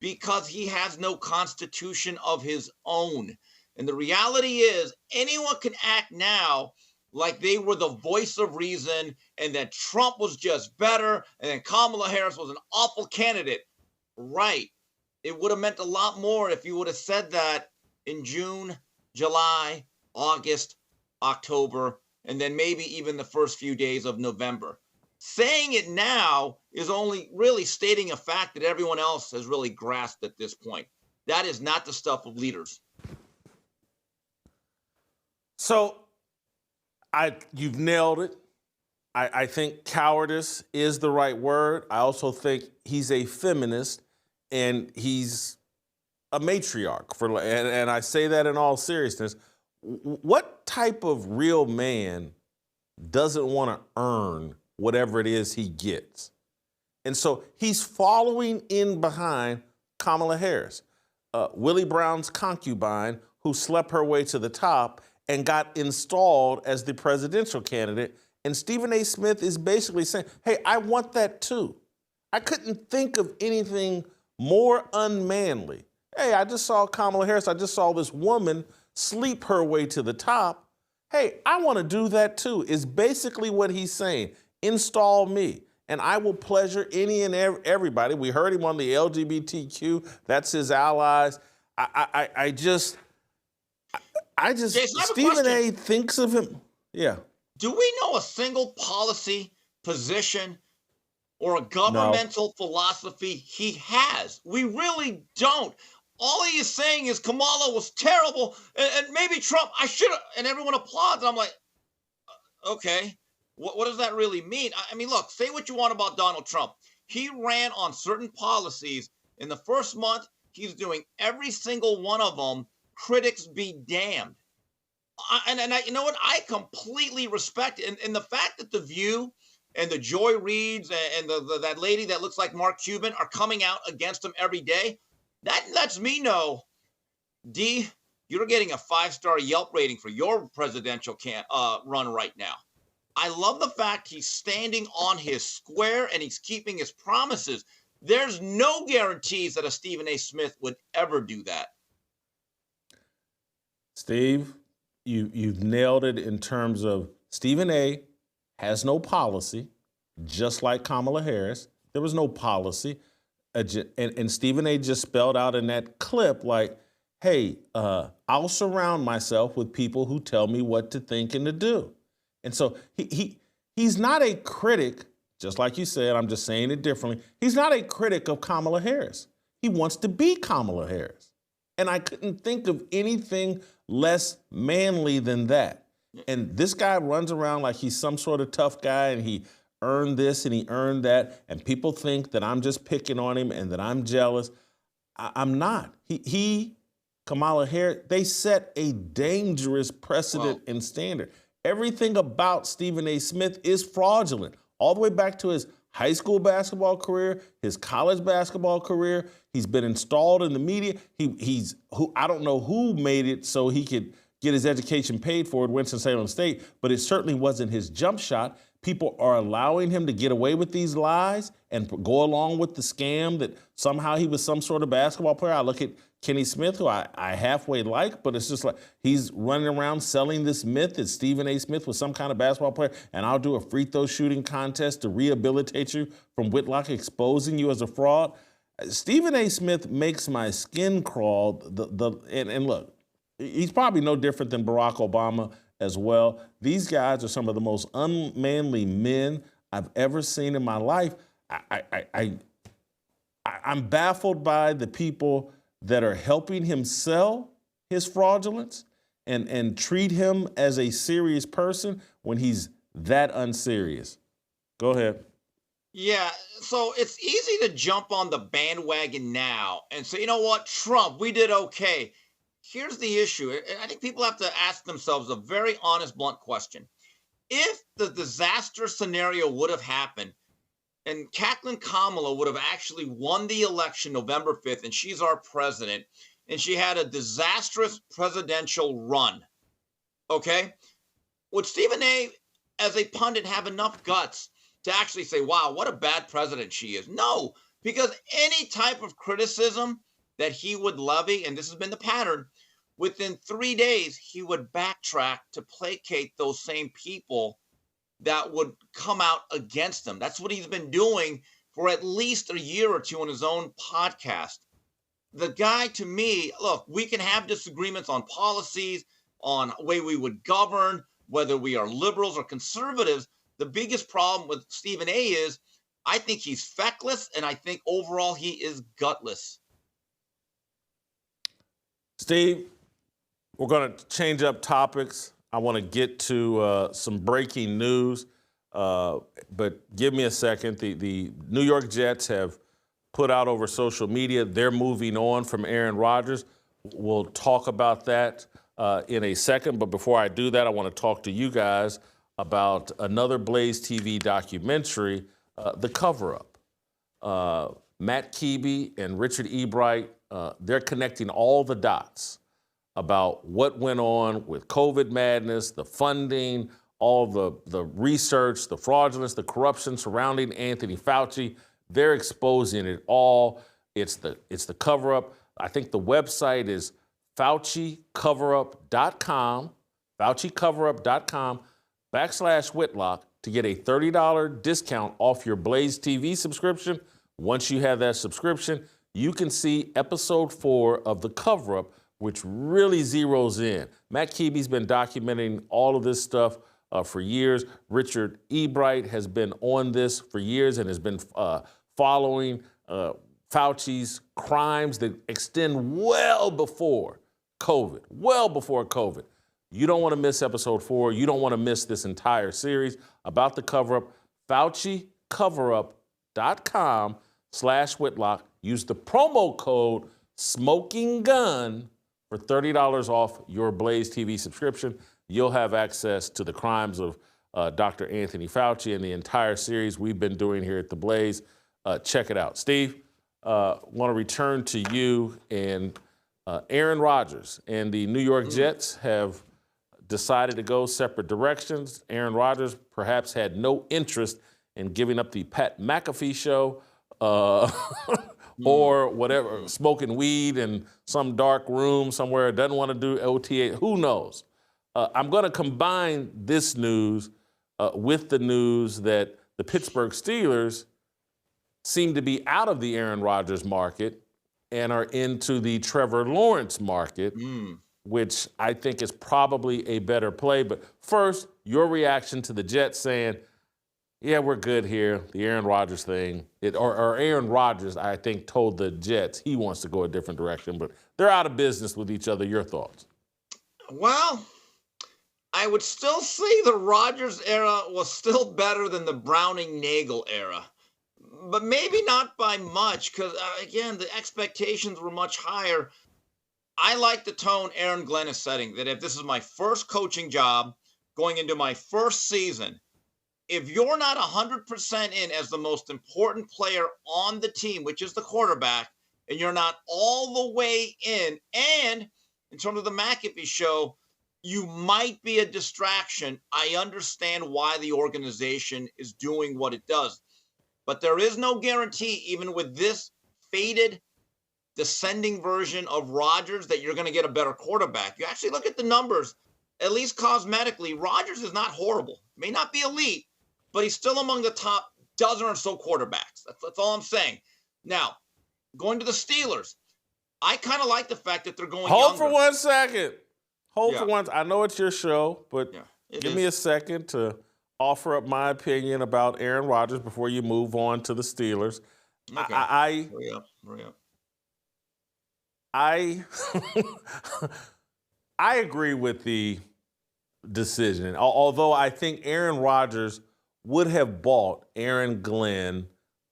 because he has no constitution of his own. And the reality is, anyone can act now like they were the voice of reason and that Trump was just better and then Kamala Harris was an awful candidate. Right. It would have meant a lot more if you would have said that in June, July, August, October, and then maybe even the first few days of November. Saying it now is only really stating a fact that everyone else has really grasped at this point. That is not the stuff of leaders. So you've nailed it. I think cowardice is the right word. I also think he's a feminist and he's a matriarch. And I say that in all seriousness. What type of real man doesn't want to earn whatever it is he gets? And so he's following in behind Kamala Harris, Willie Brown's concubine, who slept her way to the top and got installed as the presidential candidate. And Stephen A. Smith is basically saying, hey, I want that too. I couldn't think of anything more unmanly. Hey, I just saw Kamala Harris. I just saw this woman sleep her way to the top. Hey, I want to do that too, is basically what he's saying. Install me, and I will pleasure any and everybody. We heard him on the LGBTQ. That's his allies. I just, Jason, Stephen A. thinks of him. Yeah. Do we know a single policy, position, or a governmental philosophy he has? We really don't. All he is saying is Kamala was terrible, and maybe Trump, I should have, and everyone applauds. And I'm like, okay, what does that really mean? I mean, look, say what you want about Donald Trump. He ran on certain policies. In the first month, he's doing every single one of them. Critics be damned. You know what? I completely respect it. And the fact that The View and the Joy Reids and that lady that looks like Mark Cuban are coming out against him every day, that lets me know, D, you're getting a 5-star Yelp rating for your presidential run right now. I love the fact he's standing on his square and he's keeping his promises. There's no guarantees that a Stephen A. Smith would ever do that. Steve, you've nailed it in terms of Stephen A. has no policy, just like Kamala Harris. There was no policy. And Stephen A. just spelled out in that clip like, hey, I'll surround myself with people who tell me what to think and to do. And so he's not a critic, just like you said, I'm just saying it differently. He's not a critic of Kamala Harris. He wants to be Kamala Harris. And I couldn't think of anything less manly than that. And this guy runs around like he's some sort of tough guy and he earned this and he earned that. And people think that I'm just picking on him and that I'm jealous. I'm not. Kamala Harris, they set a dangerous precedent and standard. Everything about Stephen A. Smith is fraudulent, all the way back to his high school basketball career, his college basketball career. He's been installed in the media. I don't know who made it so he could get his education paid for at Winston-Salem State, but it certainly wasn't his jump shot. People are allowing him to get away with these lies and go along with the scam that somehow he was some sort of basketball player. I look at Kenny Smith, who I halfway like, but it's just like he's running around selling this myth that Stephen A. Smith was some kind of basketball player, and I'll do a free throw shooting contest to rehabilitate you from Whitlock exposing you as a fraud. Stephen A. Smith makes my skin crawl. And look, he's probably no different than Barack Obama as well. These guys are some of the most unmanly men I've ever seen in my life. I'm baffled by the people that are helping him sell his fraudulence and treat him as a serious person when he's that unserious. Go ahead. Yeah, so it's easy to jump on the bandwagon now and say, you know what, Trump, we did okay. Here's the issue. And I think people have to ask themselves a very honest, blunt question. If the disaster scenario would have happened and Kathleen Kamala would have actually won the election November 5th, and she's our president, and she had a disastrous presidential run, okay? Would Stephen A., as a pundit, have enough guts to actually say, wow, what a bad president she is. No, because any type of criticism that he would levy, and this has been the pattern, within 3 days, he would backtrack to placate those same people that would come out against him. That's what he's been doing for at least a year or two on his own podcast. The guy, to me, look, we can have disagreements on policies, on the way we would govern, whether we are liberals or conservatives. The biggest problem with Stephen A is I think he's feckless, and I think overall he is gutless. Steve, we're going to change up topics. I want to get to some breaking news, but give me a second. The New York Jets have put out over social media they're moving on from Aaron Rodgers. We'll talk about that in a second, but before I do that, I want to talk to you guys about another Blaze TV documentary, The Cover-Up. Matt Keeby and Richard Ebright, they're connecting all the dots about what went on with COVID madness, the funding, all the research, the fraudulence, the corruption surrounding Anthony Fauci. They're exposing it all. It's the cover-up. I think the website is FauciCoverup.com, FauciCoverup.com/Whitlock to get a $30 discount off your Blaze TV subscription. Once you have that subscription, you can see episode 4 of The Cover-Up, which really zeroes in. Matt Keeby's been documenting all of this stuff for years. Richard Ebright has been on this for years and has been following Fauci's crimes that extend well before COVID. You don't want to miss episode 4. You don't want to miss this entire series about the cover-up. FauciCoverup.com/Whitlock. Use the promo code SMOKINGGUN for $30 off your Blaze TV subscription. You'll have access to the crimes of Dr. Anthony Fauci and the entire series we've been doing here at the Blaze. Check it out. Steve, want to return to you. And Aaron Rodgers and the New York Jets have decided to go separate directions. Aaron Rodgers perhaps had no interest in giving up the Pat McAfee show or whatever, smoking weed in some dark room somewhere, doesn't want to do OTA, who knows? I'm going to combine this news with the news that the Pittsburgh Steelers seem to be out of the Aaron Rodgers market and are into the Trevor Lawrence market, which I think is probably a better play. But first, your reaction to the Jets saying, yeah, we're good here, the Aaron Rodgers thing. Or Aaron Rodgers, I think, told the Jets he wants to go a different direction, but they're out of business with each other. Your thoughts? Well, I would still say the Rodgers era was still better than the Browning-Nagel era, but maybe not by much because, again, the expectations were much higher. I like the tone Aaron Glenn is setting, that if this is my first coaching job going into my first season, if you're not 100% in as the most important player on the team, which is the quarterback, and you're not all the way in, and in terms of the McAfee show, you might be a distraction. I understand why the organization is doing what it does. But there is no guarantee, even with this faded, descending version of Rodgers, that you're going to get a better quarterback. You actually look at the numbers, at least cosmetically, Rodgers is not horrible. May not be elite, but he's still among the top dozen or so quarterbacks. That's all I'm saying. Now, going to the Steelers, I kind of like the fact that they're going Hold younger. for 1 second. Hold for one. I know it's your show, but give me a second to offer up my opinion about Aaron Rodgers before you move on to the Steelers. Okay. Hurry up. I agree with the decision, although I think Aaron Rodgers would have bought Aaron Glenn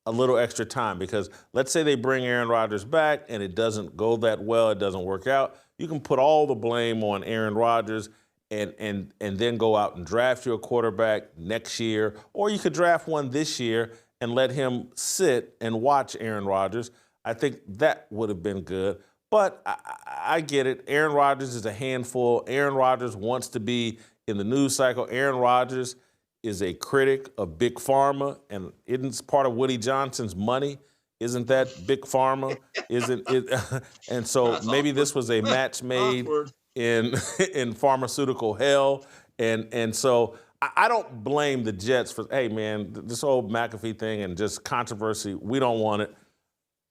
a little extra time, because let's say they bring Aaron Rodgers back and it doesn't go that well, it doesn't work out. You can put all the blame on Aaron Rodgers and then go out and draft your quarterback next year, or you could draft one this year and let him sit and watch Aaron Rodgers. I think that would have been good. But I get it. Aaron Rodgers is a handful. Aaron Rodgers wants to be in the news cycle. Aaron Rodgers is a critic of Big Pharma, and isn't part of Woody Johnson's money? Isn't that Big Pharma? Isn't it? And so That's maybe awkward. this was a match made Awkward. in in pharmaceutical hell, and so I don't blame the Jets for, hey man, this whole McAfee thing and just controversy, we don't want it.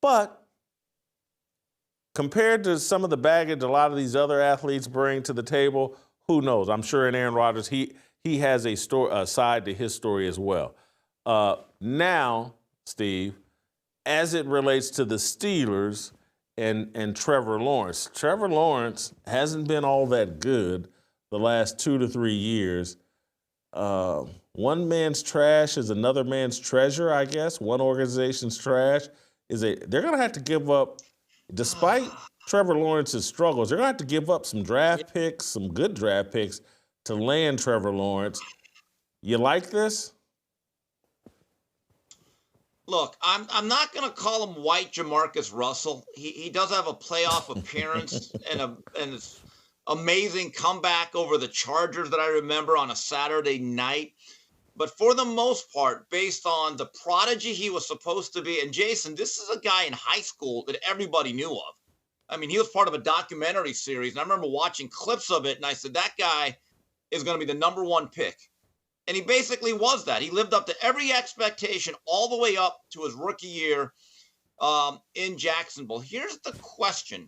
But compared to some of the baggage a lot of these other athletes bring to the table, who knows? I'm sure in Aaron Rodgers, he has a side to his story as well. Now, Steve, as it relates to the Steelers and Trevor Lawrence. Trevor Lawrence hasn't been all that good the last 2 to 3 years. One man's trash is another man's treasure, I guess. One organization's trash they're going to have to give up, despite Trevor Lawrence's struggles, they're going to have to give up some draft picks, some good draft picks to land Trevor Lawrence. You like this? Look, I'm not going to call him white Jamarcus Russell. He does have a playoff appearance and an amazing comeback over the Chargers that I remember on a Saturday night. But for the most part, based on the prodigy he was supposed to be, and Jason, this is a guy in high school that everybody knew of. I mean, he was part of a documentary series, and I remember watching clips of it, and I said, that guy is going to be the #1 pick. And he basically was that. He lived up to every expectation all the way up to his rookie year in Jacksonville. Here's the question.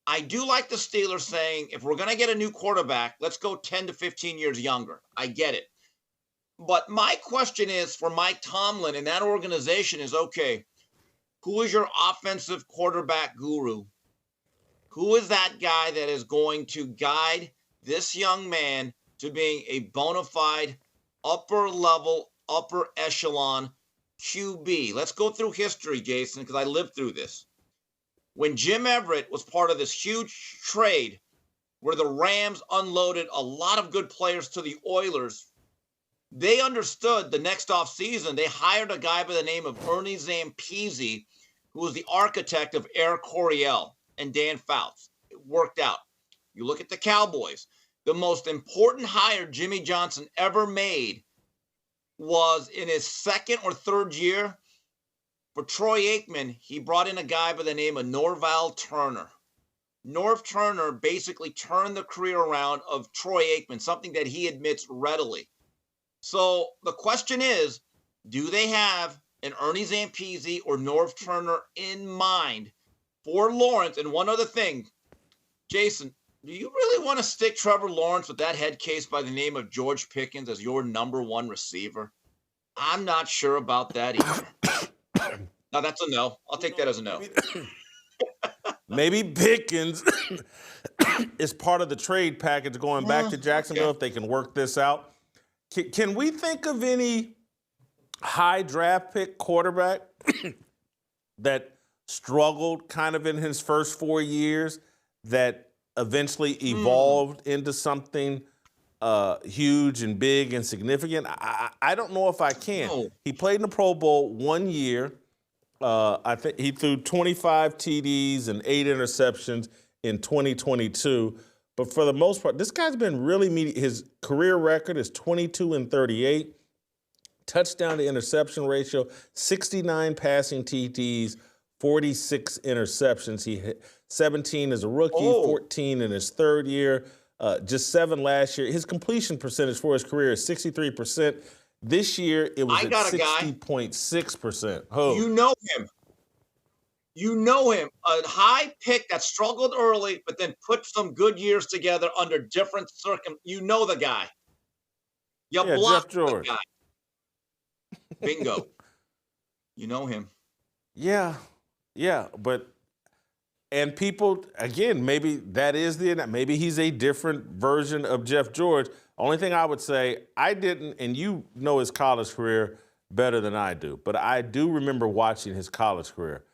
I do like the Steelers saying, if we're going to get a new quarterback, let's go 10 to 15 years younger. I get it. But my question is for Mike Tomlin and that organization is, okay, who is your offensive quarterback guru? Who is that guy that is going to guide this young man to being a bona fide upper level, upper echelon QB? Let's go through history, Jason, because I lived through this. When Jim Everett was part of this huge trade where the Rams unloaded a lot of good players to the Oilers, they understood the next offseason. They hired a guy by the name of Ernie Zampese, who was the architect of Air Coryell and Dan Fouts. It worked out. You look at the Cowboys. The most important hire Jimmy Johnson ever made was in his second or third year. For Troy Aikman, he brought in a guy by the name of Norval Turner. Norv Turner basically turned the career around of Troy Aikman, something that he admits readily. So the question is, do they have an Ernie Zampese or Norv Turner in mind for Lawrence? And one other thing, Jason, do you really want to stick Trevor Lawrence with that head case by the name of George Pickens as your #1 receiver? I'm not sure about that either. No, that's a no. I'll take that as a no. Maybe Pickens is part of the trade package going back to Jacksonville if they can work this out. Can we think of any high draft pick quarterback that struggled kind of in his first 4 years that eventually evolved into something huge and big and significant? I don't know if I can. No. He played in the Pro Bowl 1 year. I think he threw 25 TDs and 8 interceptions in 2022. But for the most part, this guy's been really his career record is 22-38. Touchdown to interception ratio, 69 passing TDs, 46 interceptions. He hit 17 as a rookie, 14 in his third year, just 7 last year. His completion percentage for his career is 63%. This year, it was at 60.6%. Oh. You know him. You know him. A high pick that struggled early, but then put some good years together under different circumstances. You know the guy. You blocked the guy. Bingo. You know him. Yeah, but and people, again, maybe maybe he's a different version of Jeff George. Only thing I would say, I didn't, and you know his college career better than I do, but I do remember watching his college career.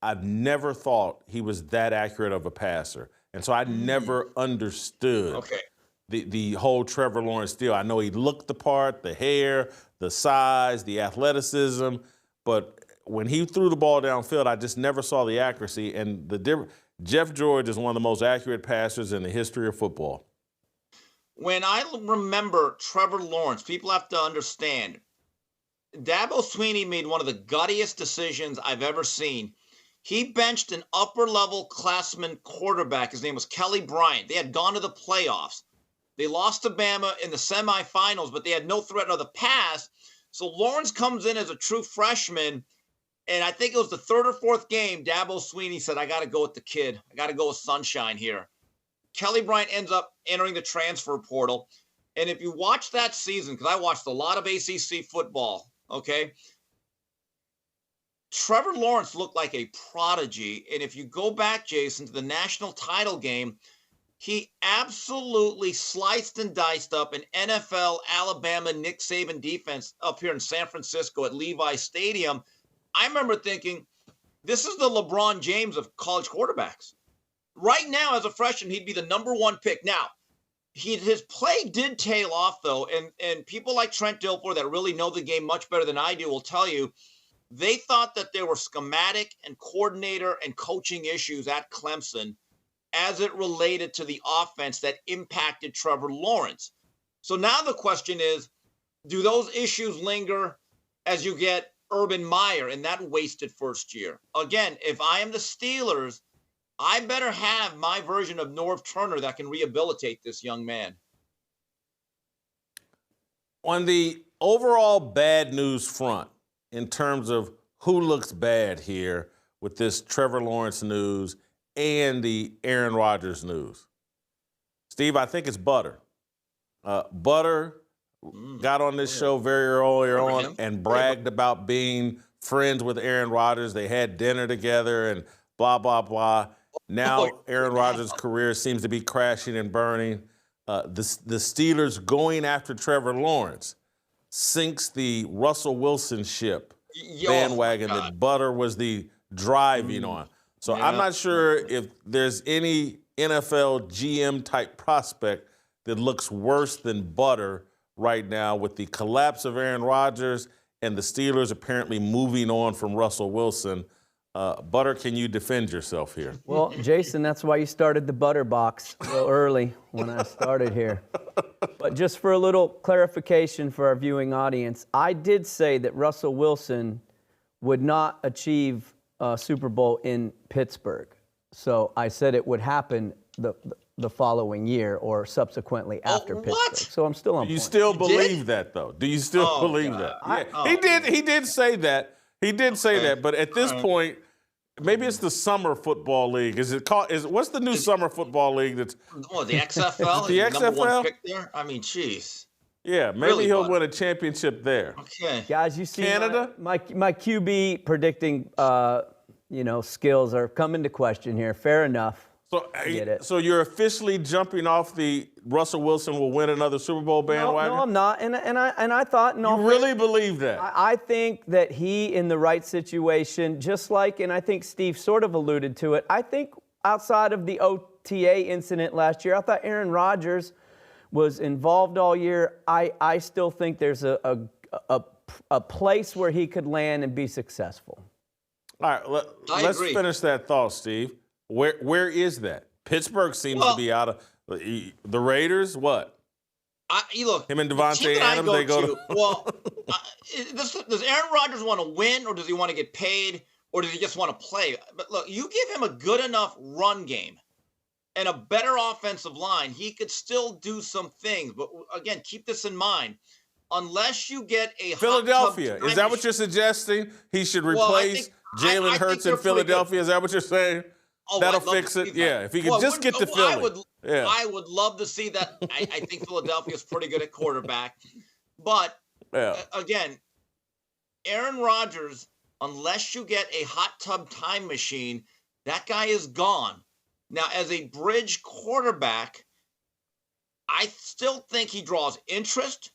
I've never thought he was that accurate of a passer. And so I never understood the whole Trevor Lawrence deal. I know he looked the part, the hair, the size, the athleticism, but when he threw the ball downfield, I just never saw the accuracy. And Jeff George is one of the most accurate passers in the history of football. when I remember Trevor Lawrence, people have to understand, Dabo Swinney made one of the guttiest decisions I've ever seen. He benched an upper-level classman quarterback. His name was Kelly Bryant. They had gone to the playoffs. They lost to Bama in the semifinals, but they had no threat of the pass. So Lawrence comes in as a true freshman, and I think it was the third or fourth game, Dabo Swinney said, I got to go with the kid. I got to go with Sunshine here. Kelly Bryant ends up entering the transfer portal. And if you watch that season, because I watched a lot of ACC football, okay, Trevor Lawrence looked like a prodigy. And if you go back, Jason, to the national title game, he absolutely sliced and diced up an NFL Alabama Nick Saban defense up here in San Francisco at Levi Stadium. I remember thinking, this is the LeBron James of college quarterbacks. Right now, as a freshman, he'd be the #1 pick. Now, his play did tail off, though, and people like Trent Dilfer that really know the game much better than I do will tell you, they thought that there were schematic and coordinator and coaching issues at Clemson as it related to the offense that impacted Trevor Lawrence. So now the question is, do those issues linger as you get Urban Meyer in that wasted first year? Again, if I am the Steelers, I better have my version of Norv Turner that can rehabilitate this young man. On the overall bad news front, in terms of who looks bad here with this Trevor Lawrence news and the Aaron Rodgers news, Steve, I think it's Butter. Butter got on this show very early on and bragged about being friends with Aaron Rodgers. They had dinner together and blah, blah, blah. Now Aaron Rodgers' career seems to be crashing and burning. The Steelers going after Trevor Lawrence sinks the Russell Wilson ship bandwagon that Butter was the driving on. So I'm not sure if there's any NFL GM-type prospect that looks worse than Butter right now with the collapse of Aaron Rodgers and the Steelers apparently moving on from Russell Wilson. Butter, can you defend yourself here? Well, Jason, that's why you started the Butter box a little early when I started here. But just for a little clarification for our viewing audience, I did say that Russell Wilson would not achieve a Super Bowl in Pittsburgh. So I said it would happen the following year or subsequently after Pittsburgh. So I'm still on point. Do you still believe that, though? Do you still believe that? Yeah. He did say that. He did say that, but at this point, maybe it's the Summer Football League. Is it called? What's the new Summer Football League? That's the XFL. The XFL. #1 pick there. I mean, jeez. Yeah, maybe he'll win a championship there. Okay, guys, you see Canada. My QB predicting, skills are coming to question here. Fair enough. So you're officially jumping off the Russell Wilson will win another Super Bowl bandwagon? No, I'm not. And I thought, you really believe that? I think that he, in the right situation, just like, and I think Steve sort of alluded to it, I think outside of the OTA incident last year, I thought Aaron Rodgers was involved all year. I still think there's a place where he could land and be successful. All right, let's finish that thought, Steve. Where is that? Pittsburgh seems to be out of the Raiders. What? Look, him and Devontae Adams. They go to. Well, does Aaron Rodgers want to win, or does he want to get paid, or does he just want to play? But look, you give him a good enough run game and a better offensive line, he could still do some things. But again, keep this in mind. Unless you get a Philadelphia, is that what you're suggesting? He should replace Jalen Hurts in Philadelphia. Is that what you're saying? That'll fix it. Yeah, if he could just get to Philly. I would love to see that. I think Philadelphia is pretty good at quarterback. But, again, Aaron Rodgers, unless you get a hot tub time machine, that guy is gone. Now, as a bridge quarterback, I still think he draws interest.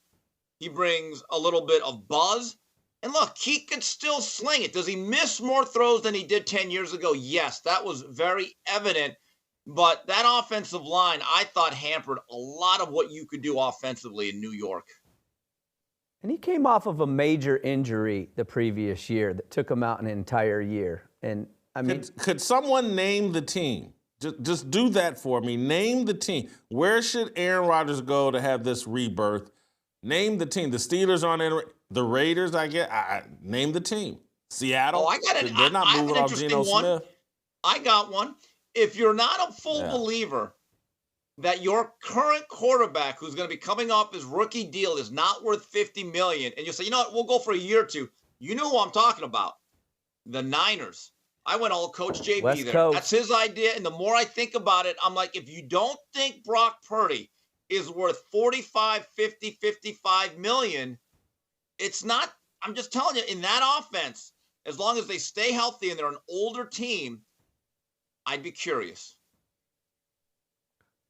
He brings a little bit of buzz. And look, he could still sling it. Does he miss more throws than he did 10 years ago? Yes, that was very evident. But that offensive line, I thought, hampered a lot of what you could do offensively in New York. And he came off of a major injury the previous year that took him out an entire year. And I mean, could someone name the team Just do that for me. Name the team. Where should Aaron Rodgers go to have this rebirth? Name the team. The Steelers aren't in. The Raiders, I get. Name the team. Seattle. Oh, I got it. They're not I have moving an off interesting Geno one. Smith. I got one. If you're not a full believer that your current quarterback, who's going to be coming off his rookie deal, is not worth $50 million, and you say, you know what, we'll go for a year or two. You know who I'm talking about? The Niners. I went all Coach JB West there. Coast. That's his idea. And the more I think about it, I'm like, if you don't think Brock Purdy is worth 45, 50, 55 million, it's not. I'm just telling you, in that offense, as long as they stay healthy and they're an older team, I'd be curious.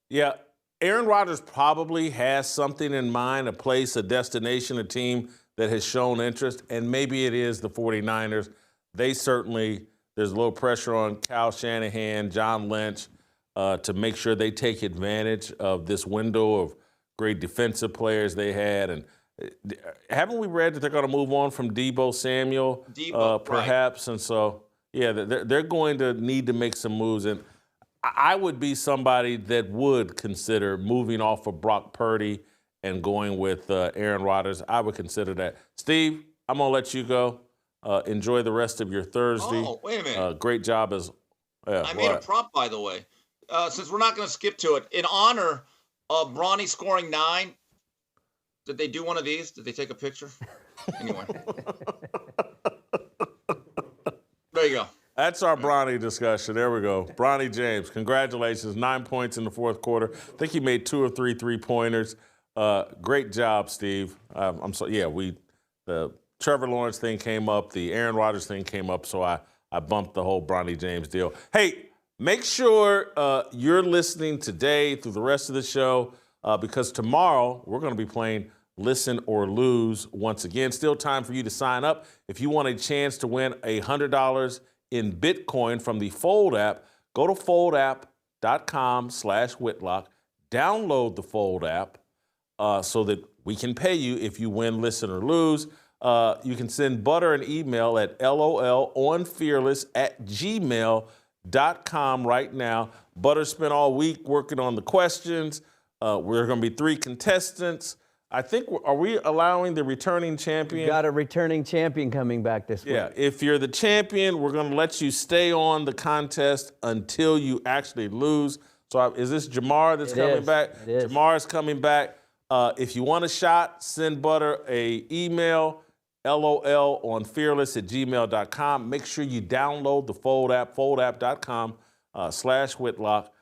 Yeah, Aaron Rodgers probably has something in mind, a place, a destination, a team that has shown interest, and maybe it is the 49ers. They certainly, there's a little pressure on Kyle Shanahan, John Lynch, to make sure they take advantage of this window of great defensive players they had. And haven't we read that they're going to move on from Deebo Samuel, perhaps? Right. And so, yeah, they're going to need to make some moves. And I would be somebody that would consider moving off of Brock Purdy and going with Aaron Rodgers. I would consider that. Steve, I'm going to let you go. Enjoy the rest of your Thursday. Oh, wait a minute. Great job as I made a prop, by the way. Since we're not going to skip to it, in honor of Bronny scoring 9, did they do one of these? Did they take a picture? Anyway. There you go. That's our Bronny discussion. There we go. Bronny James, congratulations. 9 points in the fourth quarter. I think he made 2 or 3 3-pointers. Great job, Steve. The Trevor Lawrence thing came up. The Aaron Rodgers thing came up, so I bumped the whole Bronny James deal. Hey, make sure you're listening today through the rest of the show because tomorrow we're going to be playing Listen or Lose once again. Still time for you to sign up. If you want a chance to win $100 in Bitcoin from the Fold app, go to foldapp.com/Whitlock. Download the Fold app so that we can pay you if you win, listen, or lose. You can send Butter an email at lolonfearless@gmail.com right now. Butter spent all week working on the questions. We're going to be 3 contestants. I think, are we allowing the returning champion? You got a returning champion coming back this week. Yeah, if you're the champion, we're going to let you stay on the contest until you actually lose. So is this Jamar that's coming back? It is. Jamar is coming back. If you want a shot, send Butter a email, lolonfearless@gmail.com. Make sure you download the Fold app, foldapp.com/Whitlock.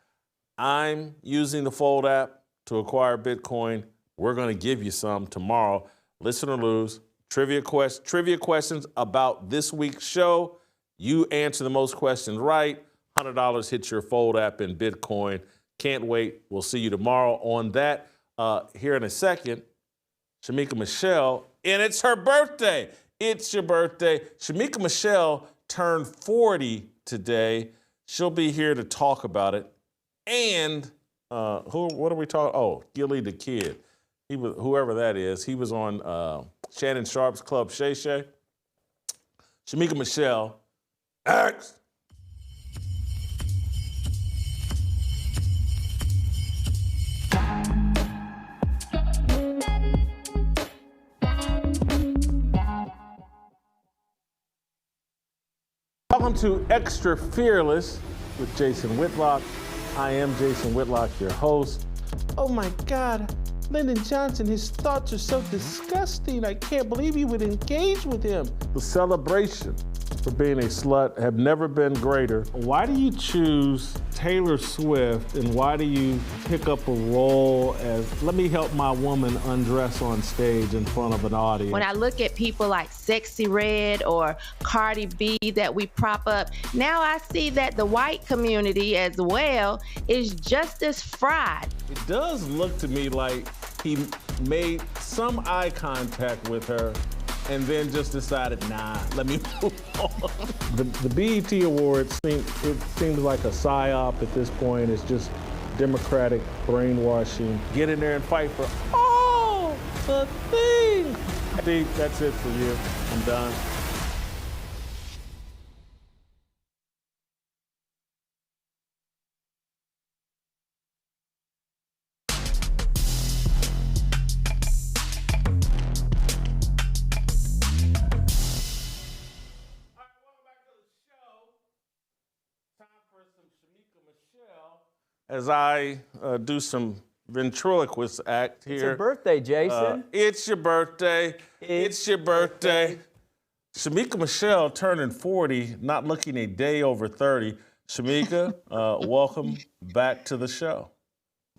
I'm using the Fold app to acquire Bitcoin. We're going to give you some tomorrow. Listen or lose. Trivia questions about this week's show. You answer the most questions right. $100 hits your Fold app in Bitcoin. Can't wait. We'll see you tomorrow on that. Here in a second, Shemeka Michelle, and it's her birthday. It's your birthday. Shemeka Michelle turned 40 today. She'll be here to talk about it. And what are we talking? Oh, Gilly the Kid. He was, whoever that is, he was on Shannon Sharp's Club Shay Shay. Shemeka Michelle, next. Welcome to Extra Fearless with Jason Whitlock. I am Jason Whitlock, your host. Oh my God, Lyndon Johnson, his thoughts are so disgusting. I can't believe you would engage with him. The celebration for being a slut have never been greater. Why do you choose Taylor Swift and why do you pick up a role as, let me help my woman undress on stage in front of an audience? When I look at people like Sexy Red or Cardi B that we prop up, now I see that the white community as well is just as fried. It does look to me like he made some eye contact with her and then just decided, nah, let me move on. The BET Awards, it seems like a psyop at this point. It's just Democratic brainwashing. Get in there and fight for all the things. Steve, that's it for you. I'm done. as I do some ventriloquist act here. It's your birthday, Jason. It's your birthday. It's your birthday. Shemeka Michelle turning 40, not looking a day over 30. Shemeka, welcome back to the show.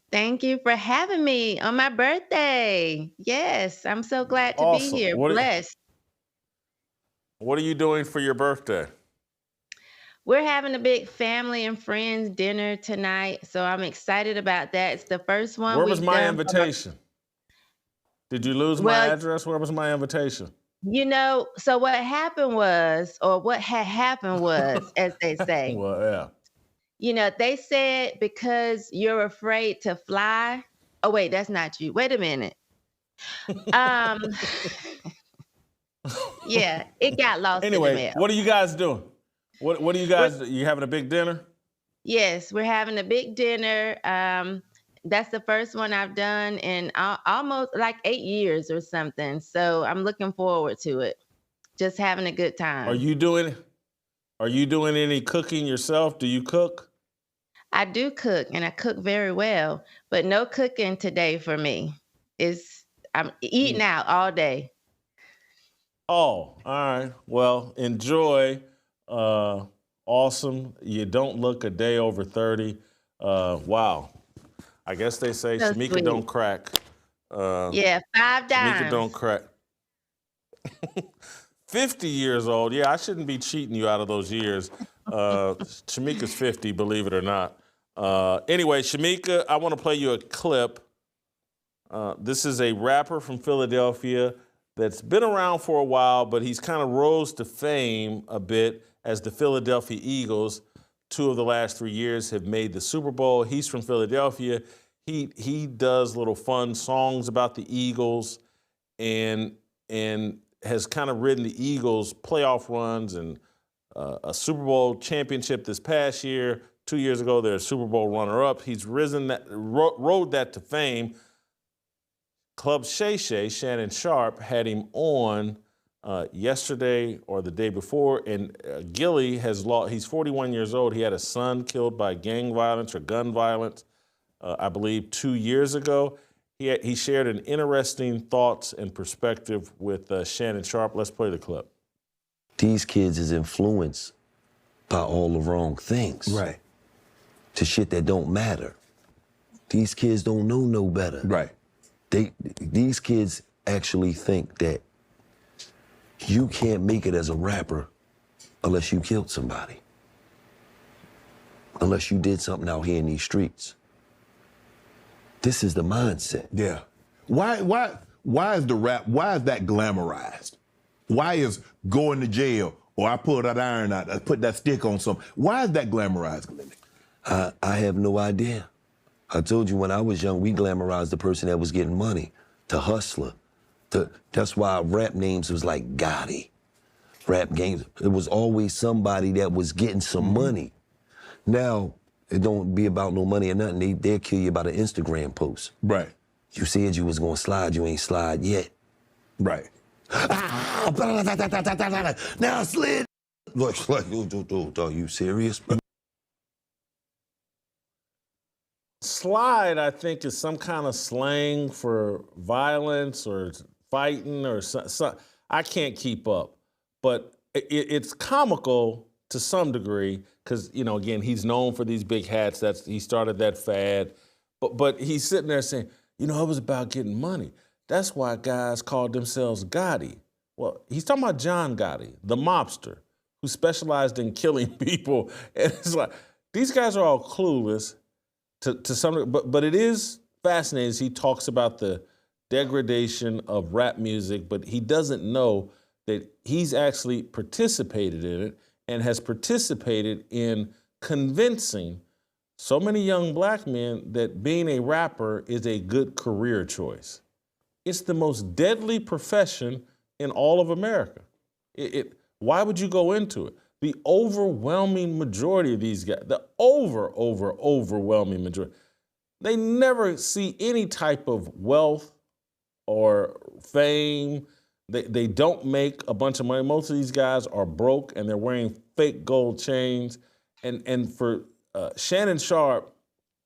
Thank you for having me on my birthday. Yes, I'm so glad to Awesome. be here. What Blessed. What are you doing for your birthday? We're having a big family and friends dinner tonight, so I'm excited about that. It's the first one. Where was we've my done invitation? Did you lose my address? Where was my invitation? You know, so what happened was, or what had happened was, as they say, Well, yeah. you know, they said because you're afraid to fly. Oh, wait, that's not you. Wait a minute. Yeah, it got lost in the Anyway, mail. what are you guys doing? What are you guys, you having a big dinner? Yes, we're having a big dinner. That's the first one I've done in almost like 8 years or something. So I'm looking forward to it. Just having a good time. Are you doing any cooking yourself? Do you cook? I do cook, and I cook very well, but no cooking today for me. I'm eating out all day. Oh, all right. Well, enjoy. Awesome. You don't look a day over 30. Wow. I guess they say So Shemeka sweet. don't crack. Yeah, $5. Shemeka don't crack. 50 years old. Yeah, I shouldn't be cheating you out of those years. Shemeka's 50, believe it or not. Anyway, Shemeka, I want to play you a clip. This is a rapper from Philadelphia that's been around for a while, but he's kind of rose to fame a bit as the Philadelphia Eagles, 2 of the last 3 years, have made the Super Bowl. He's from Philadelphia. He does little fun songs about the Eagles and has kind of ridden the Eagles' playoff runs and a Super Bowl championship this past year. 2 years ago, they're a Super Bowl runner-up. He's rode that to fame. Club Shay Shay, Shannon Sharp, had him on yesterday or the day before, and Gilly has lost. He's 41 years old. He had a son killed by gang violence or gun violence, I believe, 2 years ago. He shared an interesting thoughts and perspective with Shannon Sharp. Let's play the clip. These kids is influenced by all the wrong things. Right. To shit that don't matter. These kids don't know no better. Right. These kids actually think that you can't make it as a rapper unless you killed somebody. Unless you did something out here in these streets. This is the mindset. Yeah. Why is the rap, why is that glamorized? Why is going to jail or I pull that iron out, I put that stick on something? Why is that glamorized? I have no idea. I told you when I was young, we glamorized the person that was getting money, the hustler. That's why rap names was like Gotti. Rap games, it was always somebody that was getting some money. Now, it don't be about no money or nothing. They'll kill you about an Instagram post. Right. You said you was gonna slide, you ain't slide yet. Right. Now I slid. Look, are you serious? Slide, I think, is some kind of slang for violence or fighting or something. I can't keep up. But it's comical to some degree because, you know, again, he's known for these big hats. He started that fad. But he's sitting there saying, you know, it was about getting money. That's why guys called themselves Gotti. Well, he's talking about John Gotti, the mobster, who specialized in killing people. And it's like, these guys are all clueless. To some, but it is fascinating as he talks about the degradation of rap music, but he doesn't know that he's actually participated in it and has participated in convincing so many young black men that being a rapper is a good career choice. It's the most deadly profession in all of America. Why would you go into it? The overwhelming majority of these guys, the overwhelming majority, they never see any type of wealth or fame. They don't make a bunch of money. Most of these guys are broke and they're wearing fake gold chains. And for Shannon Sharp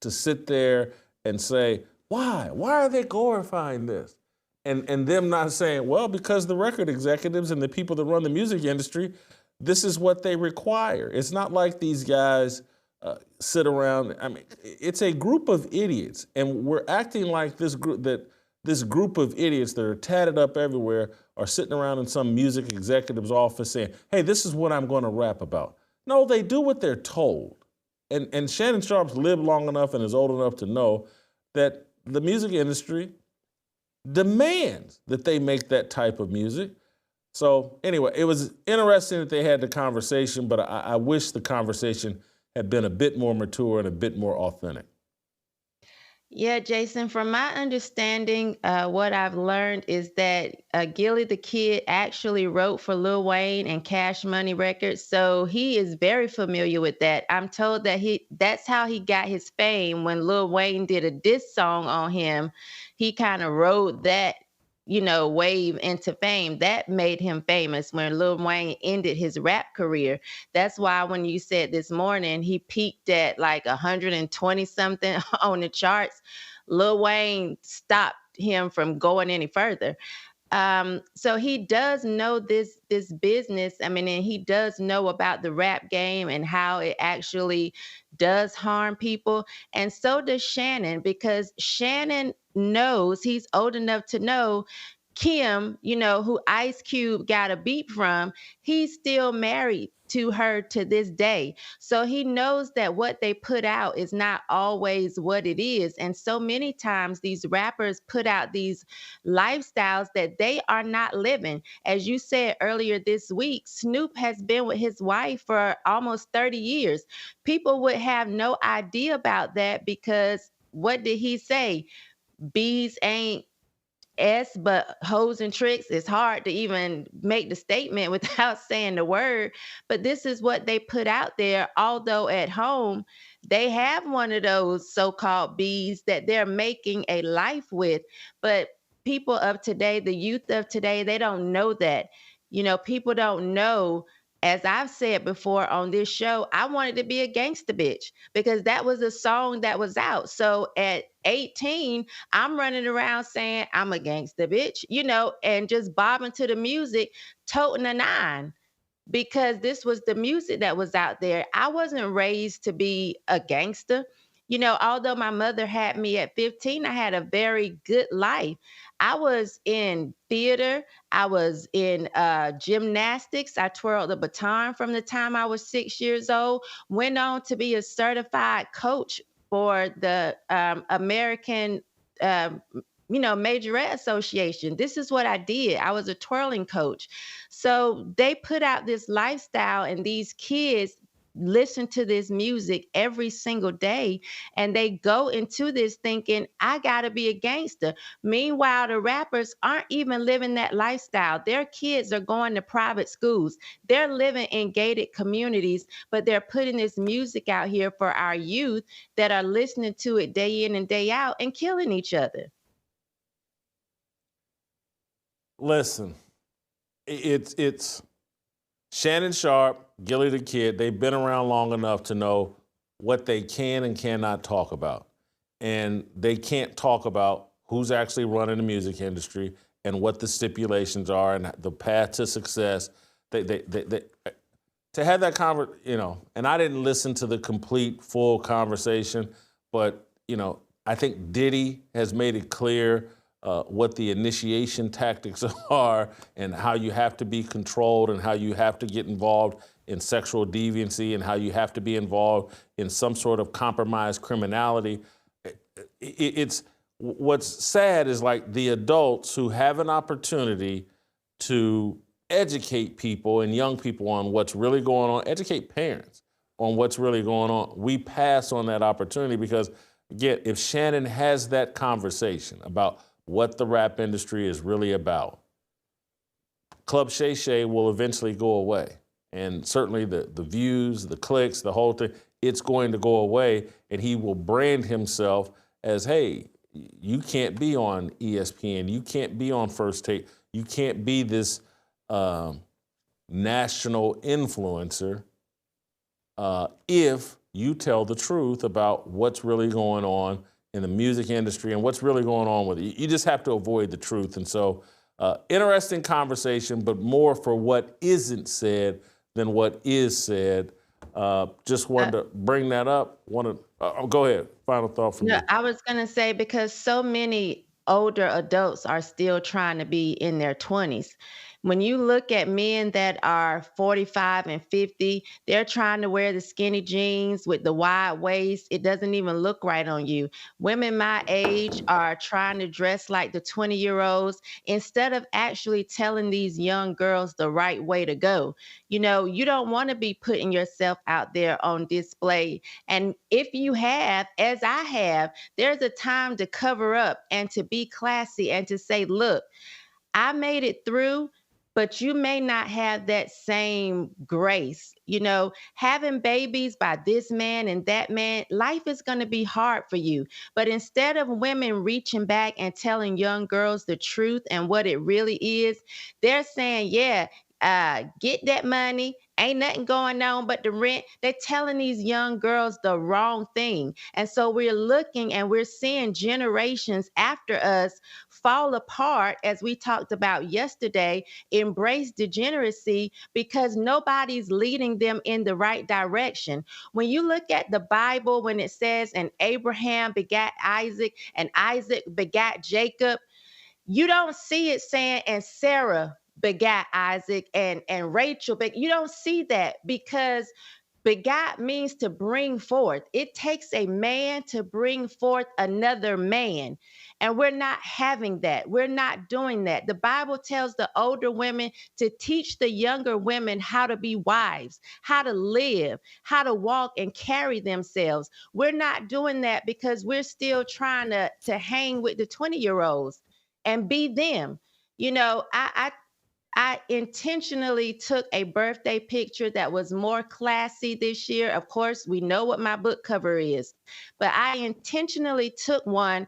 to sit there and say, why? Why are they glorifying this? And them not saying, well, because the record executives and the people that run the music industry, this is what they require. It's not like these guys sit around. I mean, it's a group of idiots, and we're acting like this group of idiots that are tatted up everywhere are sitting around in some music executive's office saying, hey, this is what I'm going to rap about. No, they do what they're told. And Shannon Sharp's lived long enough and is old enough to know that the music industry demands that they make that type of music. So anyway, it was interesting that they had the conversation, but I wish the conversation had been a bit more mature and a bit more authentic. Yeah, Jason, from my understanding, what I've learned is that Gilly the Kid actually wrote for Lil Wayne and Cash Money Records, so he is very familiar with that. I'm told that that's how he got his fame. When Lil Wayne did a diss song on him, he kind of rode that, wave into fame. That made him famous when Lil Wayne ended his rap career. That's why when you said this morning, he peaked at like 120 something on the charts, Lil Wayne stopped him from going any further. So he does know this business. I mean, and he does know about the rap game and how it actually does harm people. And so does Shannon, because Shannon knows, he's old enough to know Kim, who Ice Cube got a beat from, he's still married to her to this day. So he knows that what they put out is not always what it is. And so many times these rappers put out these lifestyles that they are not living. As you said earlier this week, Snoop has been with his wife for almost 30 years. People would have no idea about that because what did he say? Bees ain't S, but hoes and tricks. It's hard to even make the statement without saying the word. But this is what they put out there. Although at home, they have one of those so-called bees that they're making a life with. But people of today, the youth of today, they don't know that. People don't know. As I've said before on this show, I wanted to be a gangster bitch because that was a song that was out. So at 18, I'm running around saying I'm a gangster bitch, and just bobbing to the music, toting a 9, because this was the music that was out there. I wasn't raised to be a gangster. Although my mother had me at 15, I had a very good life. I was in theater. I was in gymnastics. I twirled the baton from the time I was 6 years old, went on to be a certified coach for the American Majorette Association. This is what I did. I was a twirling coach. So they put out this lifestyle, and these kids listen to this music every single day, and they go into this thinking, I gotta be a gangster. Meanwhile, the rappers aren't even living that lifestyle. Their kids are going to private schools. They're living in gated communities, but they're putting this music out here for our youth that are listening to it day in and day out and killing each other. Listen, it's Shannon Sharp, Gilly the Kid. They've been around long enough to know what they can and cannot talk about. And they can't talk about who's actually running the music industry and what the stipulations are and the path to success. They to have that conversation, and I didn't listen to the complete, full conversation, but, I think Diddy has made it clear what the initiation tactics are and how you have to be controlled and how you have to get involved in sexual deviancy and how you have to be involved in some sort of compromised criminality. It's what's sad is like the adults who have an opportunity to educate people and young people on what's really going on, educate parents on what's really going on. We pass on that opportunity because, again, if Shannon has that conversation about what the rap industry is really about, Club Shay Shay will eventually go away. And certainly the views, the clicks, the whole thing, it's going to go away. And he will brand himself as, hey, you can't be on ESPN. You can't be on First Take. You can't be this national influencer if you tell the truth about what's really going on in the music industry and what's really going on with it. You just have to avoid the truth. And so, interesting conversation, but more for what isn't said than what is said. Just wanted to bring that up. Go ahead. Final thought from you. I was going to say, because so many older adults are still trying to be in their 20s. When you look at men that are 45 and 50, they're trying to wear the skinny jeans with the wide waist. It doesn't even look right on you. Women my age are trying to dress like the 20-year-olds instead of actually telling these young girls the right way to go. You know, you don't want to be putting yourself out there on display. And if you have, as I have, there's a time to cover up and to be classy and to say, look, I made it through, but you may not have that same grace. You know, having babies by this man and that man, life is going to be hard for you. But instead of women reaching back and telling young girls the truth and what it really is, they're saying, yeah, get that money. Ain't nothing going on but the rent. They're telling these young girls the wrong thing. And so we're looking and we're seeing generations after us fall apart, as we talked about yesterday, embrace degeneracy because nobody's leading them in the right direction. When you look at the Bible, when it says, and Abraham begat Isaac and Isaac begat Jacob, you don't see it saying, and Sarah begat Isaac and Rachel, but you don't see that because begat means to bring forth. It takes a man to bring forth another man. And we're not having that. We're not doing that. The Bible tells the older women to teach the younger women how to be wives, how to live, how to walk and carry themselves. We're not doing that because we're still trying to hang with the 20-year-olds and be them. You know, I intentionally took a birthday picture that was more classy this year. Of course, we know what my book cover is, but I intentionally took one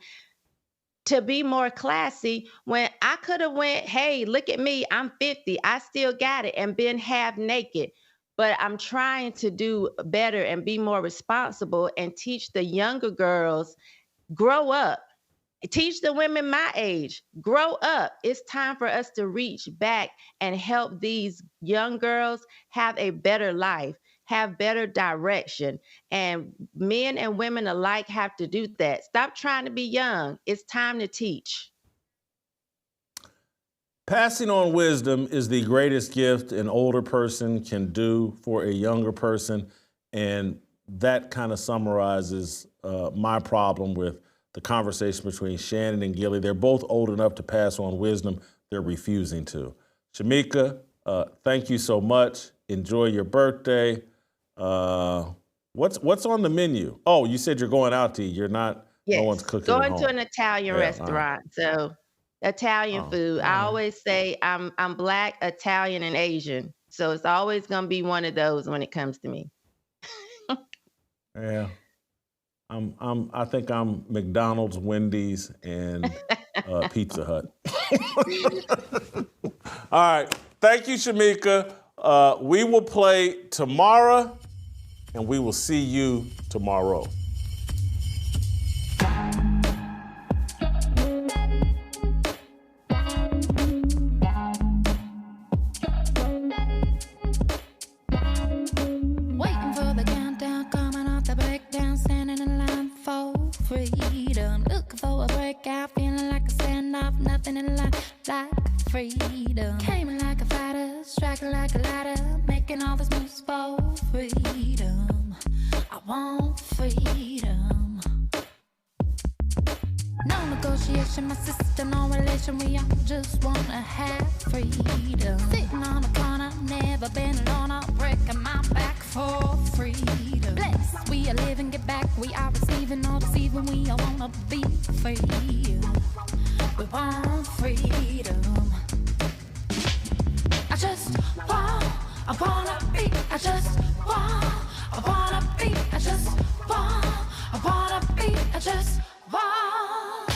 to be more classy when I could have went, hey, look at me, I'm 50, I still got it, and been half naked. But I'm trying to do better and be more responsible and teach the younger girls, grow up. Teach the women my age, grow up. It's time for us to reach back and help these young girls have a better life, have better direction. And men and women alike have to do that. Stop trying to be young. It's time to teach. Passing on wisdom is the greatest gift an older person can do for a younger person. And that kind of summarizes my problem with the conversation between Shannon and Gilly. They're both old enough to pass on wisdom. They're refusing to. Shemeka, thank you so much. Enjoy your birthday. What's on the menu? Oh, you said you're going out to eat. You're not. Yes, no one's cooking. Going to an Italian restaurant. So Italian food. I always say I'm Black, Italian, and Asian. So it's always going to be one of those when it comes to me. Yeah. I think I'm McDonald's, Wendy's, and Pizza Hut. All right. Thank you, Shemeka. We will play tomorrow, and we will see you tomorrow. Waiting for the countdown, coming off the breakdown, standing in line for freedom. Looking for a breakout, feeling like a standoff, nothing in life like freedom. Came in like a fighter, striking like a ladder, making all these moves for freedom. I want freedom. No negotiation, my sister, no relation. We all just wanna have freedom. Sitting on a corner, never been alone. I'm breaking my back for freedom. Blessed, we are living, get back. We are receiving, all deceiving. We all wanna be free. We want freedom. I just want, I wanna be. I just want, I wanna be. I just want, I wanna be. I just want.